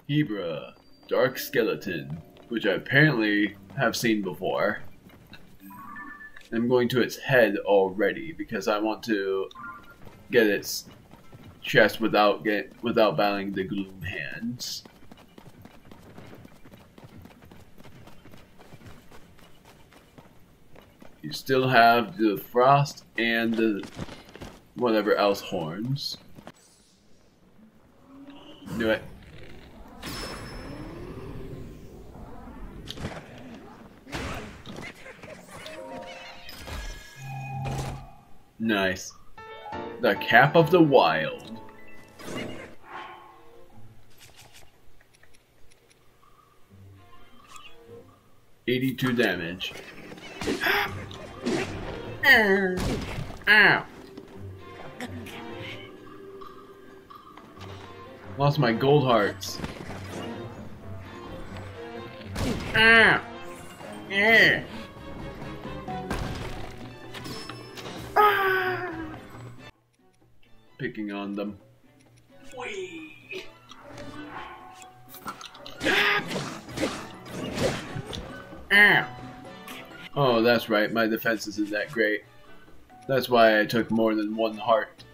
Hebra, Dark Skeleton, which I apparently have seen before. I'm going to its head already because I want to get its chest without battling the Gloom Hands. You still have the Frost and the whatever else horns. Do it. Nice. The Cap of the Wild. $82 damage. Ow. Lost my gold hearts. Ow. Yeah. Picking on them. Whee. Ow. Oh, that's right. My defense isn't that great. That's why I took more than one heart.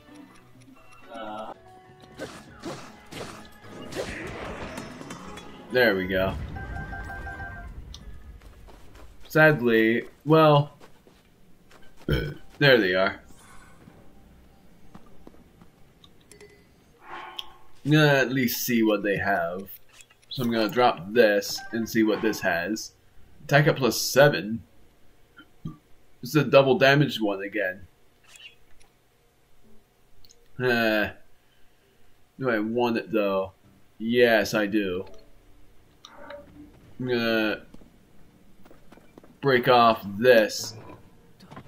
There we go. Sadly, well, there they are. I'm gonna at least see what they have. So I'm gonna drop this and see what this has. Attack up plus 7. This is a double damage one again. Do I want it though? Yes, I do. I'm gonna break off this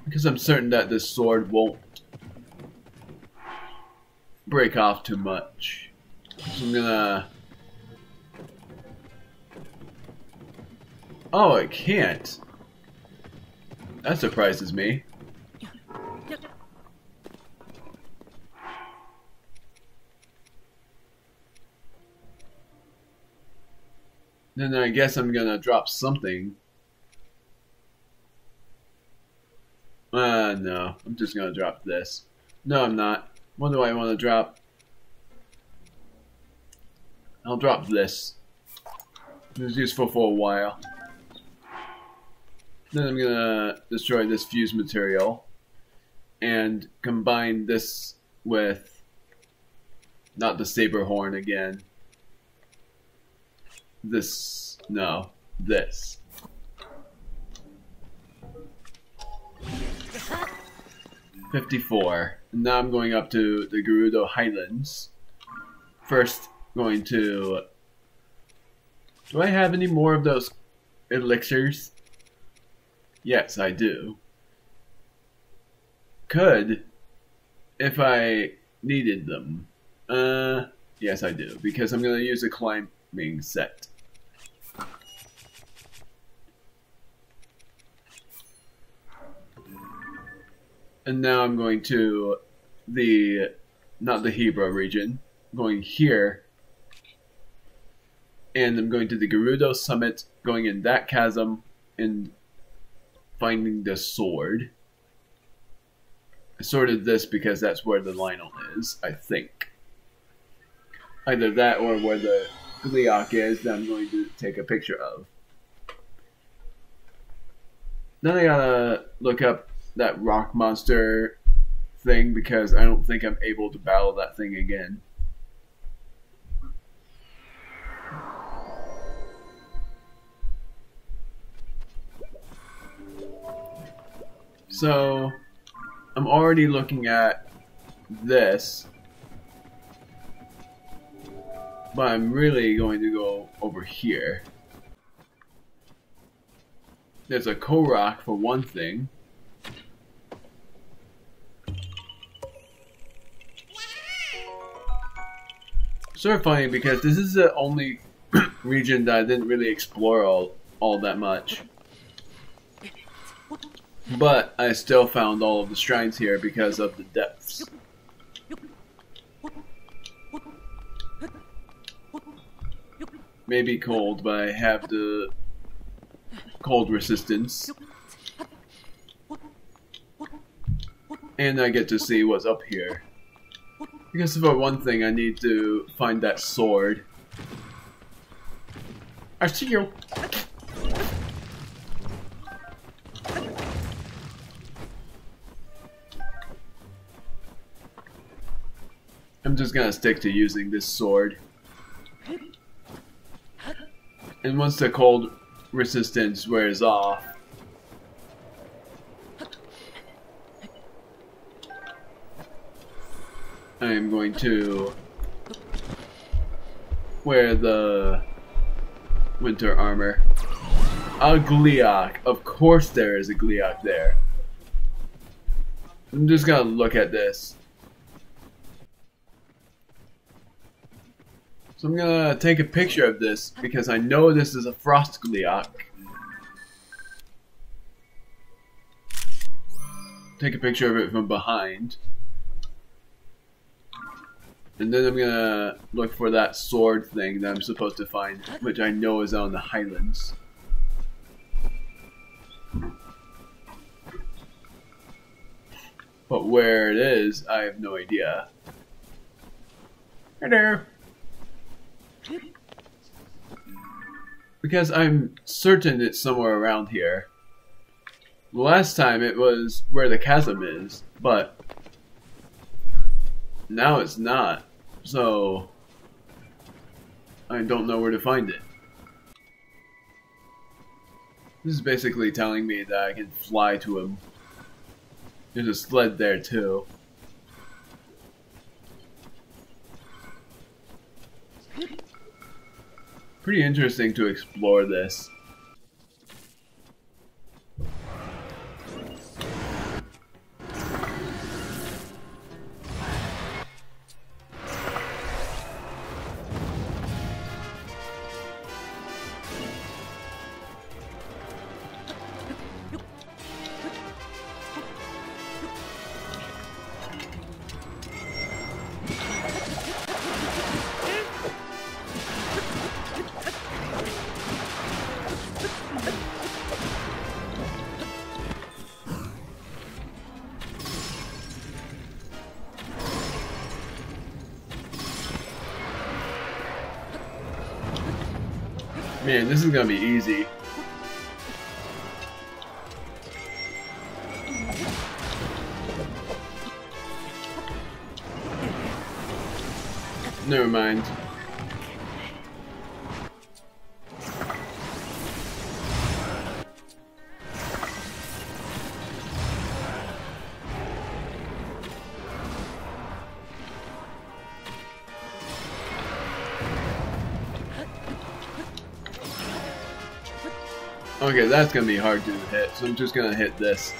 because I'm certain that this sword won't break off too much. So I'm gonna... Oh, it can't. That surprises me. Then I guess I'm gonna drop something. No. I'm just gonna drop this. No, I'm not. What do I want to drop? I'll drop this. It was useful for a while. Then I'm gonna destroy this fuse material and combine this with not the saber horn again. This, no, this. $54. And now I'm going up to the Gerudo Highlands. First, going to... Do I have any more of those elixirs? Yes, I do. Could, if I needed them. Yes, I do, because I'm going to use a climbing set. And now I'm going to the, not the Hebra region, I'm going here. And I'm going to the Gerudo Summit, going in that chasm, and finding the sword. I sorted this because that's where the Lionel is, I think. Either that or where the Gliok is that I'm going to take a picture of. Then I gotta look up that rock monster thing because I don't think I'm able to battle that thing again. So, I'm already looking at this. But I'm really going to go over here. There's a Korok for one thing. Sort of funny because this is the only region that I didn't really explore all that much. But I still found all of the shrines here because of the depths. Maybe cold, but I have the cold resistance. And I get to see what's up here. Because for one thing, I need to find that sword. I see you! I'm just gonna stick to using this sword. And once the cold resistance wears off, I am going to wear the winter armor. A Gleeok. Of course there is a Gleeok there. I'm just gonna look at this. So I'm gonna take a picture of this because I know this is a Frost Gleeok. Take a picture of it from behind. And then I'm gonna look for that sword thing that I'm supposed to find, which I know is on the highlands. But where it is, I have no idea. Hi there! Because I'm certain it's somewhere around here. Last time it was where the chasm is, but now it's not. So I don't know where to find it. This is basically telling me that I can fly to him. There's a sled there too. Pretty interesting to explore this. Man, this is gonna be easy. Never mind. Okay, that's gonna be hard to hit, so I'm just gonna hit this.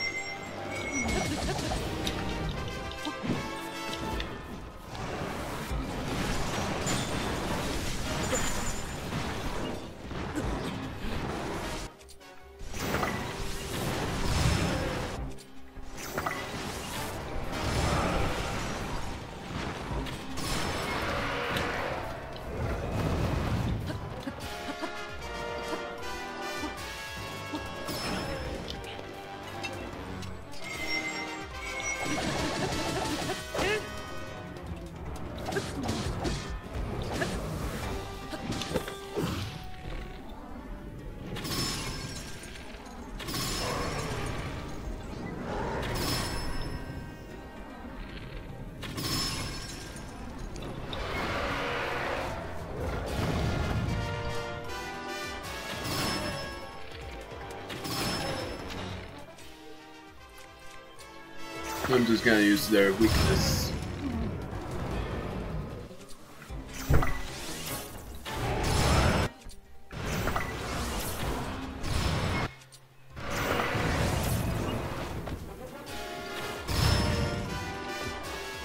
I'm just gonna use their weakness.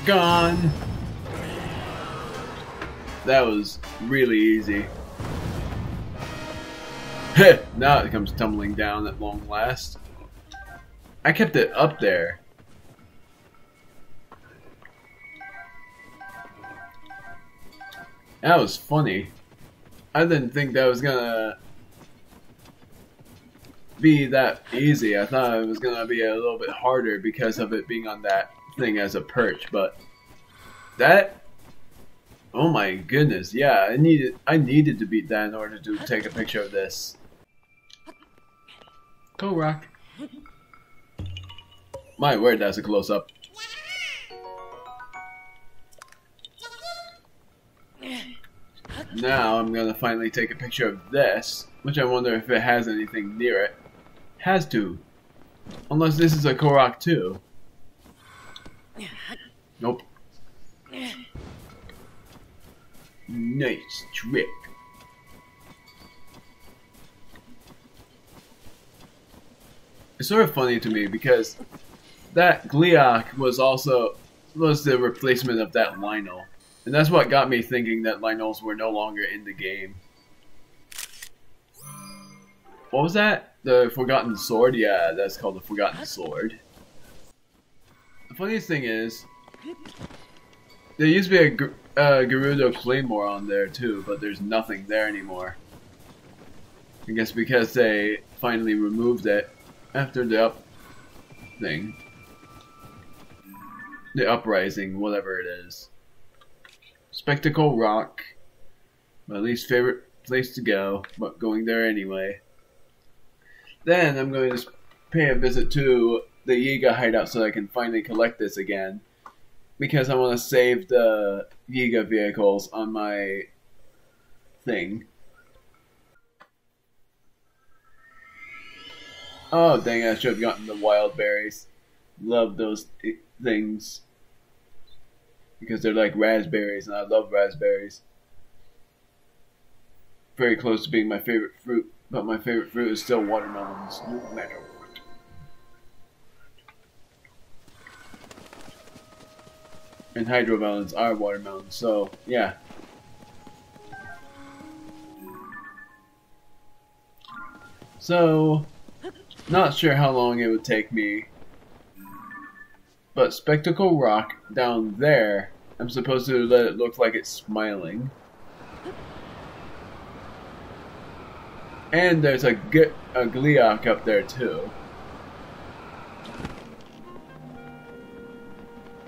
Gone. That was really easy. Now it comes tumbling down at long last. I kept it up there. That was funny. I didn't think that was gonna be that easy. I thought it was gonna be a little bit harder because of it being on that thing as a perch, but that, oh my goodness, yeah, I needed to beat that in order to take a picture of this. Go Rock. My word, that's a close up. Now I'm gonna finally take a picture of this, which I wonder if it has anything near it. Has to. Unless this is a Korok too. Nope. Nice trick. It's sort of funny to me because that Gleeok was the replacement of that Lionel. And that's what got me thinking that Lionels were no longer in the game. What was that? The Forgotten Sword? Yeah, that's called the Forgotten Sword. The funniest thing is, there used to be a Gerudo Claymore on there too, but there's nothing there anymore. I guess because they finally removed it after the the uprising, whatever it is. Spectacle Rock, my least favorite place to go, but going there anyway. Then I'm going to pay a visit to the Yiga hideout so I can finally collect this again, because I want to save the Yiga vehicles on my thing. Oh dang, I should have gotten the wild berries. Love those things. Because they're like raspberries, and I love raspberries. Very close to being my favorite fruit, but my favorite fruit is still watermelons, no matter what. And hydromelons are watermelons, so yeah. So, not sure how long it would take me. But Spectacle Rock down there, I'm supposed to let it look like it's smiling. And there's a Gleeok up there too.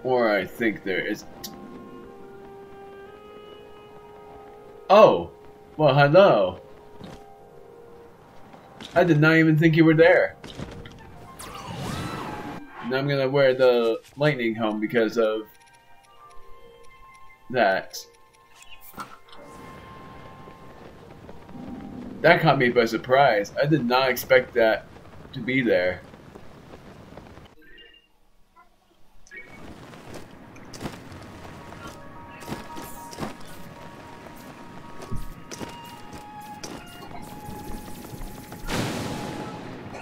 Or I think there isn't. Oh! Well, hello! I did not even think you were there. Now I'm gonna wear the lightning helm because of that. That caught me by surprise. I did not expect that to be there.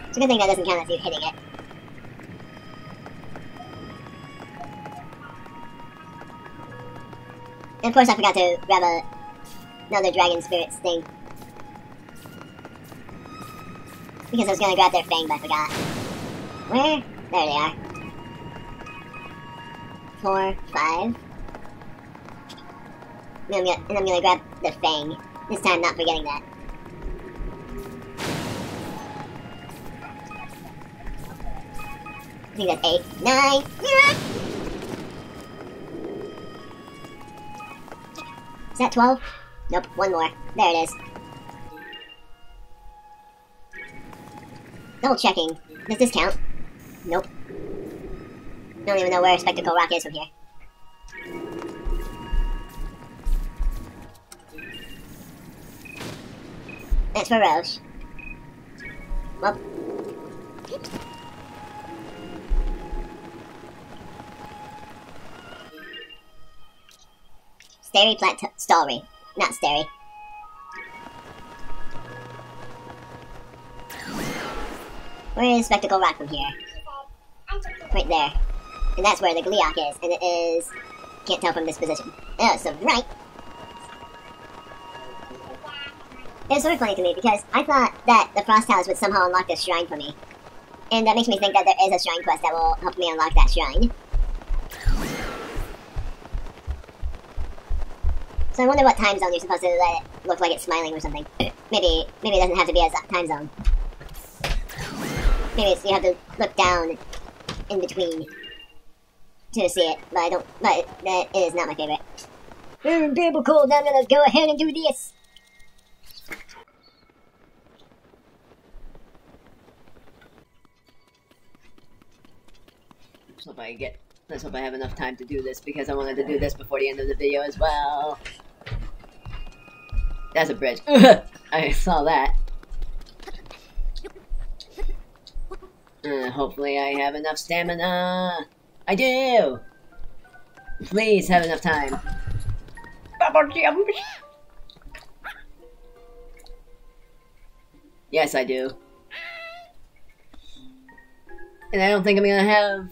It's a good thing that doesn't count as you hitting it. And of course I forgot to grab another Dragon Spirit's thing. Because I was gonna grab their fang, but I forgot. Where? There they are. 4, 5. And I'm gonna grab the fang. This time not forgetting that. I think that's 8, 9, yeah! Is that 12? Nope, one more. There it is. Double checking. Does this count? Nope. I don't even know where Spectacle Rock is from here. That's for Roche. Well. Starry Plateau. Stallry. Not Starry. Where is Spectacle Rock from here? Right there. And that's where the Gliok is, and it is... Can't tell from this position. Oh, so right. It's sort of funny to me, because I thought that the Frost House would somehow unlock this shrine for me. And that makes me think that there is a shrine quest that will help me unlock that shrine. So I wonder what time zone you're supposed to let it look like it's smiling or something. Maybe it doesn't have to be a time zone. Maybe you have to look down in between to see it, but that is not my favorite. People cool, now I'm gonna go ahead and do this. Let's hope I have enough time to do this, because I wanted to do this before the end of the video as well. That's a bridge. I saw that. Hopefully I have enough stamina. I do! Please have enough time. Bubble jump! Yes, I do. And I don't think I'm gonna have...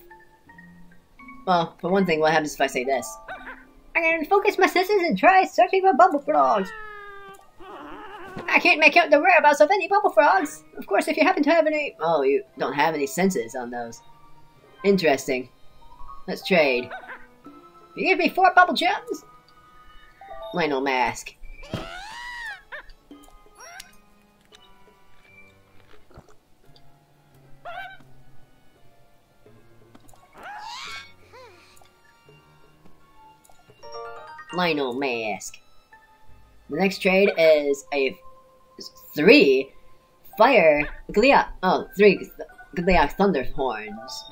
Well, for one thing, what happens if I say this? I'm gonna focus my senses and try searching for bubble frogs. I can't make out the whereabouts of any bubble frogs. Of course, if you happen to have any... Oh, you don't have any senses on those. Interesting. Let's trade. You give me 4 bubble gems? Lionel Mask. Lionel Mask. The next trade is a 3 fire Gliok. Oh, 3 Gliok Thunder Horns.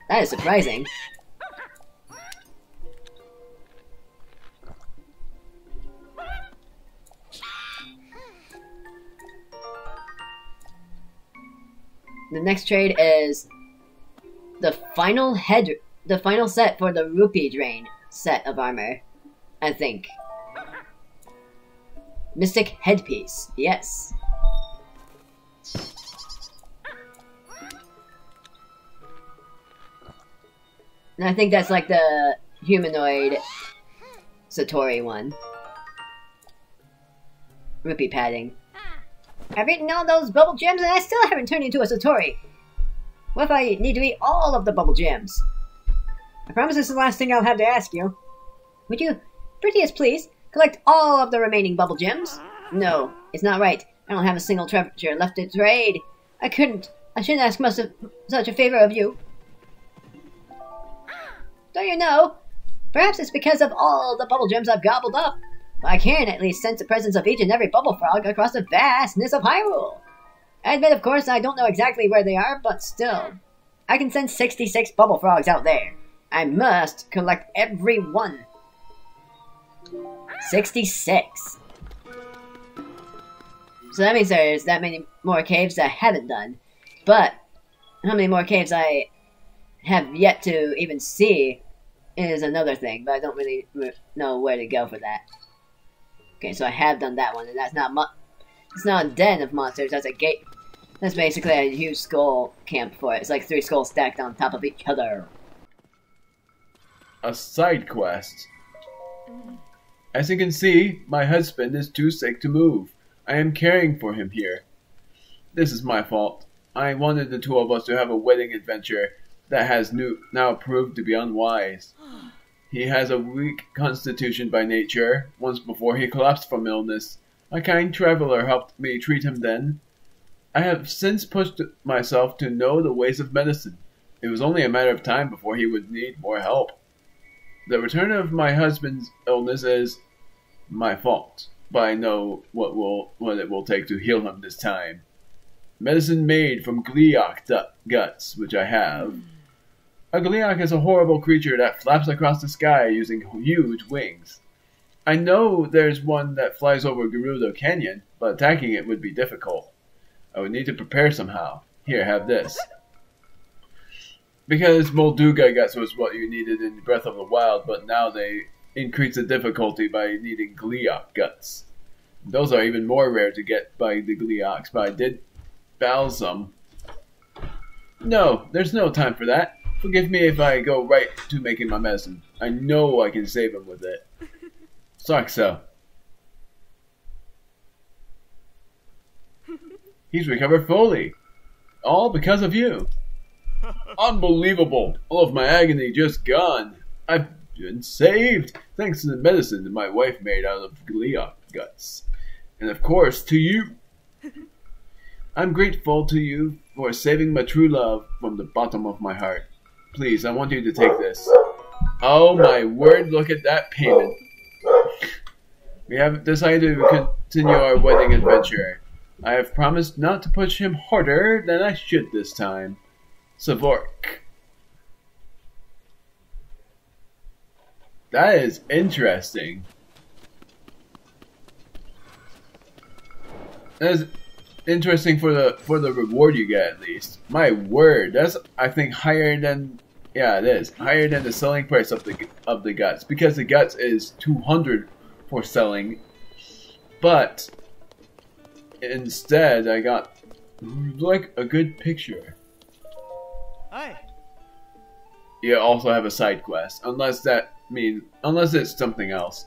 That is surprising. The next trade is the final set for the Rupee Drain set of armor, I think. Mystic Headpiece, yes. And I think that's like the humanoid Satori one. Rupee padding. I've eaten all those bubble gems and I still haven't turned into a Satori. What if I need to eat all of the bubble gems? I promise this is the last thing I'll have to ask you. Would you, prettiest please, collect all of the remaining bubble gems? No, it's not right. I don't have a single treasure left to trade. I shouldn't ask such a favor of you. Don't you know? Perhaps it's because of all the bubble gems I've gobbled up. But I can at least sense the presence of each and every bubble frog across the vastness of Hyrule. I admit, of course, I don't know exactly where they are, but still. I can sense 66 bubble frogs out there. I must collect every one. 66. So that means there's that many more caves that I haven't done. But how many more caves I have yet to even see is another thing, but I don't really know where to go for that. Okay, so I have done that one, and that's not it's not a den of monsters, that's a gate. That's basically a huge skull camp for it. It's like 3 skulls stacked on top of each other. A side quest. As you can see, my husband is too sick to move. I am caring for him here. This is my fault. I wanted the 2 of us to have a wedding adventure that has now proved to be unwise. He has a weak constitution by nature. Once before he collapsed from illness. A kind traveler helped me treat him then. I have since pushed myself to know the ways of medicine. It was only a matter of time before he would need more help. The return of my husband's illness is my fault, but I know what it will take to heal him this time. Medicine made from Gliok guts, which I have. A Gliok is a horrible creature that flaps across the sky using huge wings. I know there's one that flies over Gerudo Canyon, but attacking it would be difficult. I would need to prepare somehow. Here, have this. Because Molduga guts was what you needed in Breath of the Wild, but now they increase the difficulty by needing Gliok guts. Those are even more rare to get by the Glioks, but I did battle some. No, there's no time for that. Forgive me if I go right to making my medicine. I know I can save him with it. Saxa. He's recovered fully. All because of you. Unbelievable. All of my agony just gone. I've been saved thanks to the medicine that my wife made out of gliok guts. And of course, to you. I'm grateful to you for saving my true love from the bottom of my heart. Please, I want you to take this. Oh my word, look at that payment. We have decided to continue our wedding adventure. I have promised not to push him harder than I should this time. Savork. That is interesting. That is interesting for the reward you get, at least. My word, that's, I think, higher than, yeah, it is higher than the selling price of the guts, because the guts is 200 for selling, but instead I got like a good picture. Hi. You also have a side quest, unless it's something else.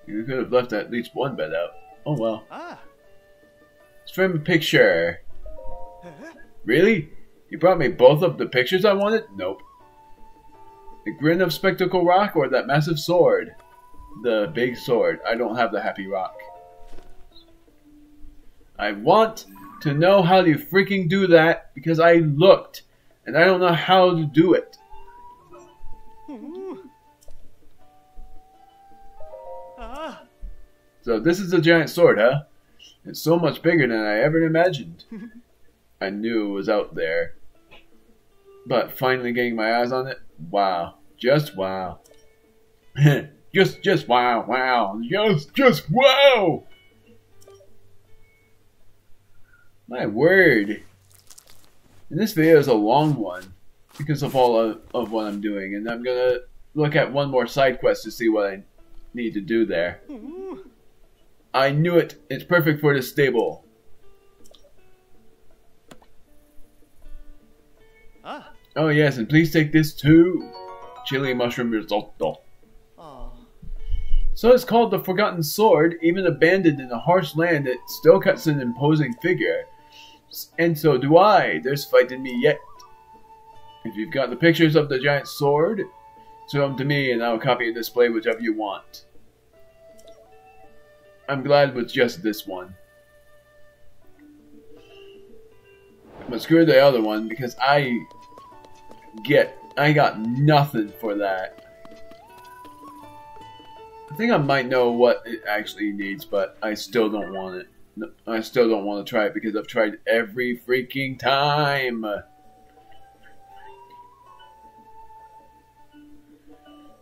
You could have left at least one bed out. Oh well. It's from a picture. Really? You brought me both of the pictures I wanted? Nope. The grin of Spectacle Rock or that massive sword? The big sword. I don't have the happy rock. I want to know how you freaking do that because I looked and I don't know how to do it. So this is a giant sword, huh? It's so much bigger than I ever imagined. I knew it was out there. But finally getting my eyes on it, wow. Just wow. just wow, wow. Just wow! My word. And this video is a long one because of all of what I'm doing. And I'm gonna look at one more side quest to see what I need to do there. I knew it. It's perfect for this stable. Oh yes, and please take this too. Chili mushroom risotto. So it's called the Forgotten Sword. Even abandoned in a harsh land, it still cuts an imposing figure. And so do I. There's fight in me yet. If you've got the pictures of the giant sword, show them to me and I'll copy and display whichever you want. I'm glad with just this one. But screw the other one because I got nothing for that. I think I might know what it actually needs, but I still don't want it. No, I still don't want to try it because I've tried every freaking time.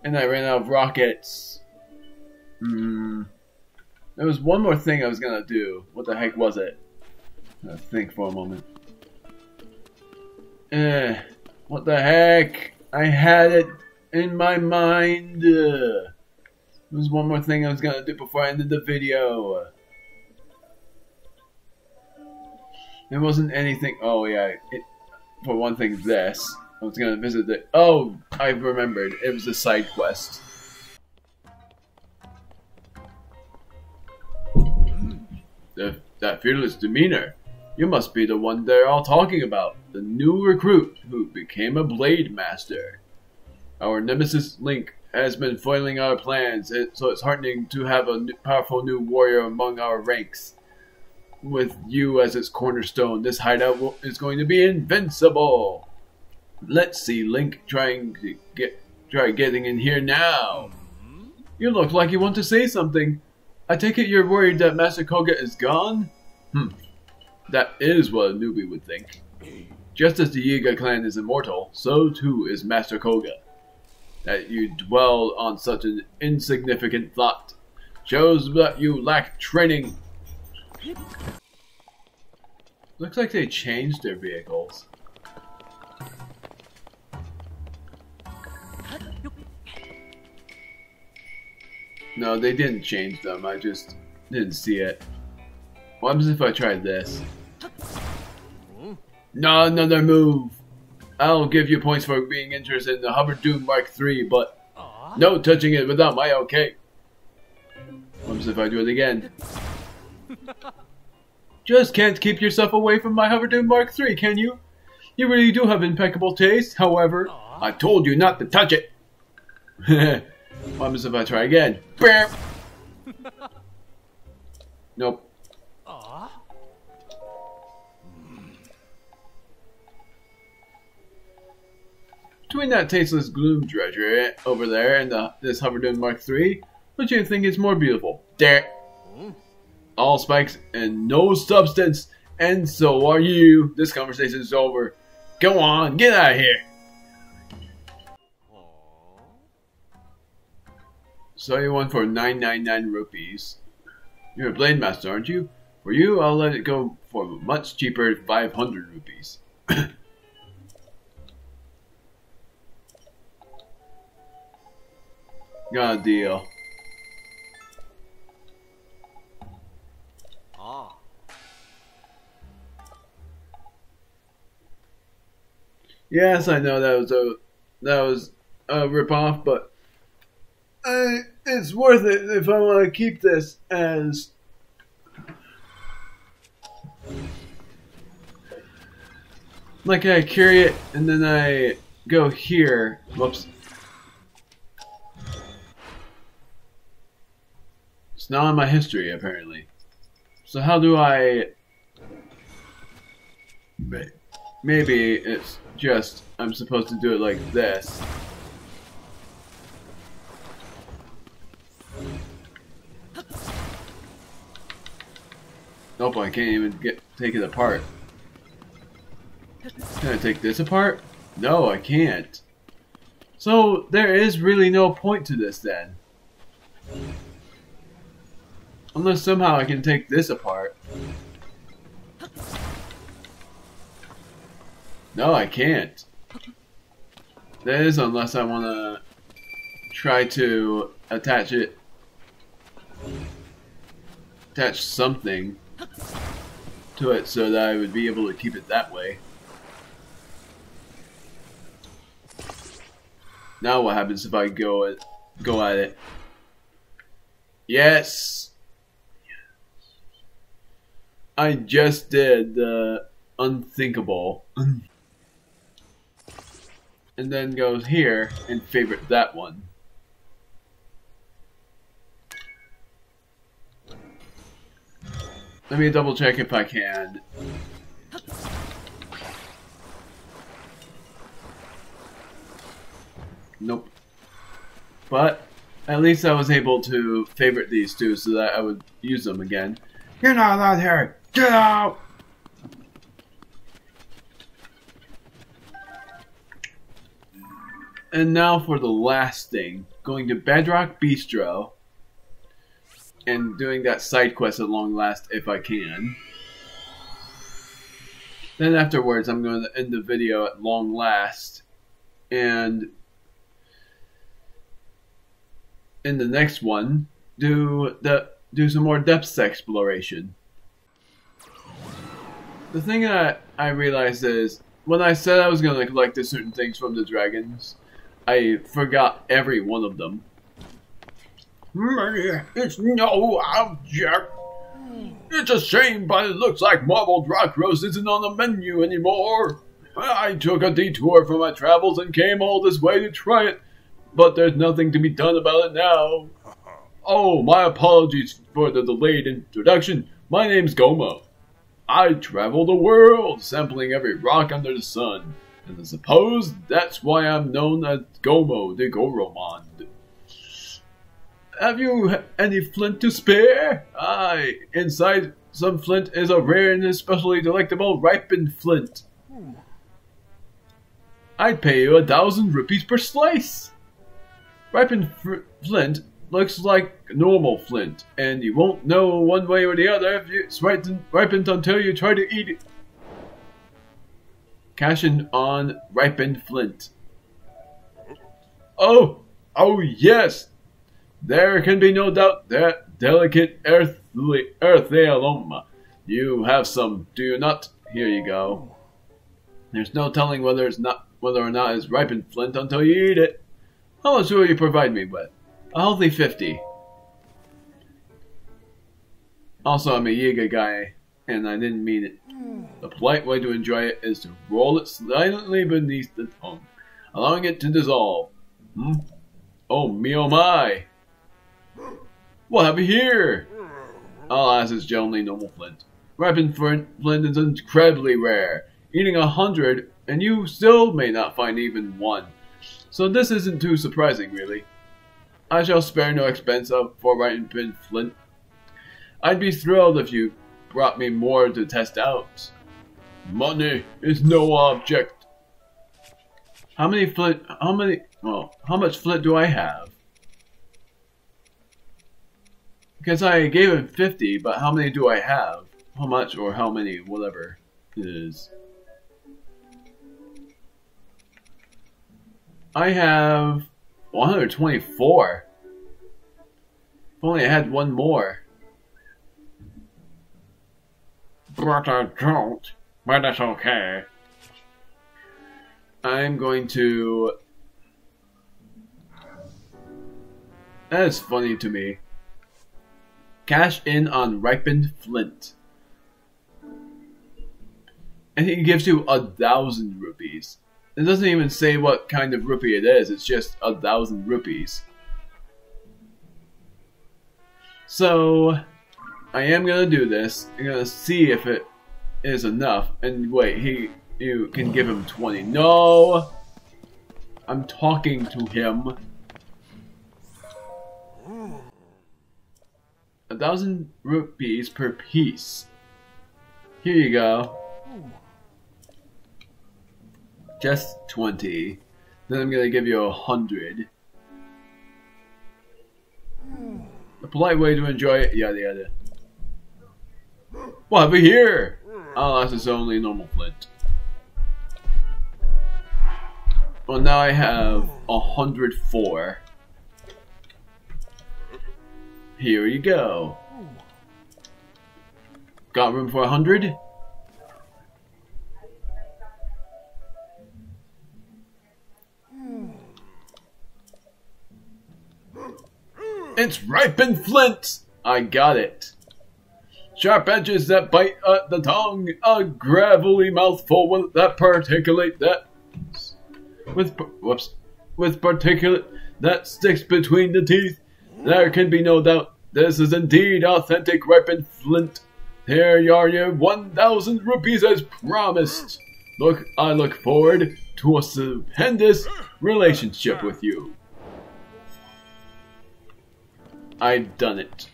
And I ran out of rockets. There was one more thing I was gonna do. What the heck was it? Let's think for a moment. What the heck? I had it in my mind. There was one more thing I was gonna do before I ended the video. There wasn't anything. Oh yeah, for one thing, this. I was gonna visit the. Oh, I remembered. It was a side quest. That fearless demeanor. You must be the one they're all talking about. The new recruit who became a blade master. Our nemesis Link has been foiling our plans, so it's heartening to have a powerful new warrior among our ranks. With you as its cornerstone, this hideout is going to be invincible. Let's see Link try getting in here now. You look like you want to say something. I take it you're worried that Master Koga is gone? That is what a newbie would think. Just as the Yiga clan is immortal, so too is Master Koga. That you dwell on such an insignificant thought shows that you lack training. Looks like they changed their vehicles. No, they didn't change them. I just didn't see it. What happens if I try this? Not another move. I'll give you points for being interested in the Hover Doom Mark III, but no touching it without my okay. What happens if I do it again? Just can't keep yourself away from my Hover Doom Mark III, can you? You really do have impeccable taste, however, I told you not to touch it. What happens if I try again? Nope. Between that tasteless gloom treasure over there and this Hoverdoom Mark III, what do you think is more beautiful? There. All spikes and no substance, and so are you. This conversation is over. Go on, get out of here. So you won for 999 rupees. You're a Blade Master, aren't you? For you, I'll let it go for much cheaper, 500 rupees. Got a deal. Yes, I know that was a ripoff, but it's worth it if I want to keep this as like I carry it and then I go here. Whoops. It's not in my history apparently. So how do I? Maybe it's just I'm supposed to do it like this. Nope, I can't even take it apart. Can I take this apart? No, I can't. So there is really no point to this then. Unless somehow I can take this apart. No, I can't. That is unless I want to try to attach something to it so that I would be able to keep it that way. Now what happens if I go at it? Yes! I just did the unthinkable. And then goes here and favorite that one. Let me double check if I can. Nope. But at least I was able to favorite these two so that I would use them again. You're not allowed here! Get out! And now for the last thing. Going to Bedrock Bistro. And doing that side quest at long last if I can. Then afterwards I'm going to end the video at long last. And in the next one, do some more depths exploration. The thing that I realized is, when I said I was going to collect certain things from the dragons, I forgot every one of them. It's no object. It's a shame, but it looks like marbled rock roast isn't on the menu anymore. I took a detour from my travels and came all this way to try it, but there's nothing to be done about it now. Oh, my apologies for the delayed introduction. My name's Gomo. I travel the world, sampling every rock under the sun, and I suppose that's why I'm known as Gomo the Goromond. Have you any flint to spare? Aye, inside some flint is a rare and especially delectable ripened flint. I'd pay you 1,000 rupees per slice. Ripened flint looks like normal flint, and you won't know one way or the other if it's ripened until you try to eat it. Cash in on ripened flint. Oh yes! There can be no doubt that delicate earthly aroma You have some, do you not? Here you go. There's no telling whether or not it's ripened flint until you eat it. How much will you provide me with? A healthy 50. Also, I'm a Yiga guy, and I didn't mean it. The polite way to enjoy it is to roll it silently beneath the tongue, allowing it to dissolve. Oh me oh my! What have we here? Alas, it's generally normal flint. Ripened flint is incredibly rare. Eating 100, and you still may not find even one. So this isn't too surprising, really. I shall spare no expense for ripened flint. I'd be thrilled if you brought me more to test out. Money is no object. How much flint do I have? Because I gave him 50, but how many do I have? How much or how many, whatever it is. I have 124. If only I had one more. But I don't. But that's okay. I'm going to... That is funny to me. Cash in on ripened flint. And he gives you 1,000 rupees. It doesn't even say what kind of rupee it is, it's just 1,000 rupees. So, I am gonna do this. I'm gonna see if it is enough. And wait, you can give him 20. No! I'm talking to him. 1,000 rupees per piece. Here you go. Just 20. Then I'm gonna give you 100. A polite way to enjoy it, yada yada. What have we here? Alas, it's only normal flint. Well, now I have 104. Here you go. Got room for 100? It's ripened flint! I got it. Sharp edges that bite at the tongue, a gravelly mouthful that particulate that... With particulate that sticks between the teeth. There can be no doubt, this is indeed authentic ripened flint. Here are your 1,000 rupees as promised. I look forward to a stupendous relationship with you. I've done it.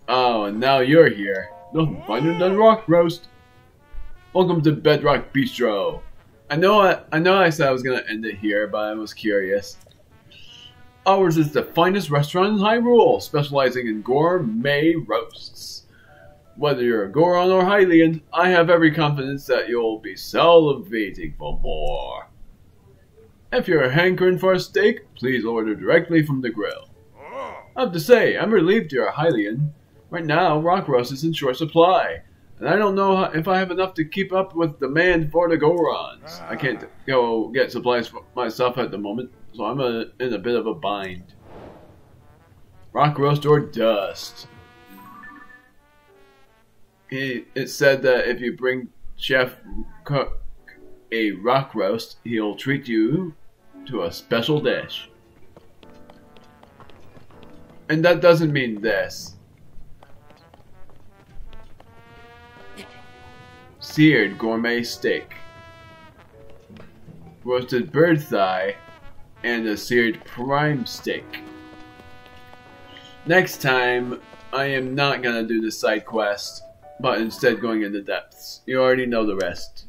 Oh, and now you're here. Nothing finer than rock roast. Welcome to Bedrock Bistro. I know I said I was gonna end it here, but I was curious. Ours is the finest restaurant in Hyrule, specializing in gourmet roasts. Whether you're a Goron or Hylian, I have every confidence that you'll be salivating for more. If you're hankering for a steak, please order directly from the grill. I have to say, I'm relieved you're a Hylian. Right now, rock roast is in short supply, and I don't know if I have enough to keep up with demand for the Gorons. I can't go get supplies for myself at the moment, so I'm in a bit of a bind. Rock roast or dust. It said that if you bring Chef Cook a rock roast, he'll treat you to a special dish. And that doesn't mean this. Seared gourmet steak, roasted bird thigh, and a seared prime steak. Next time, I am not gonna do the side quest, but instead going into depths. You already know the rest.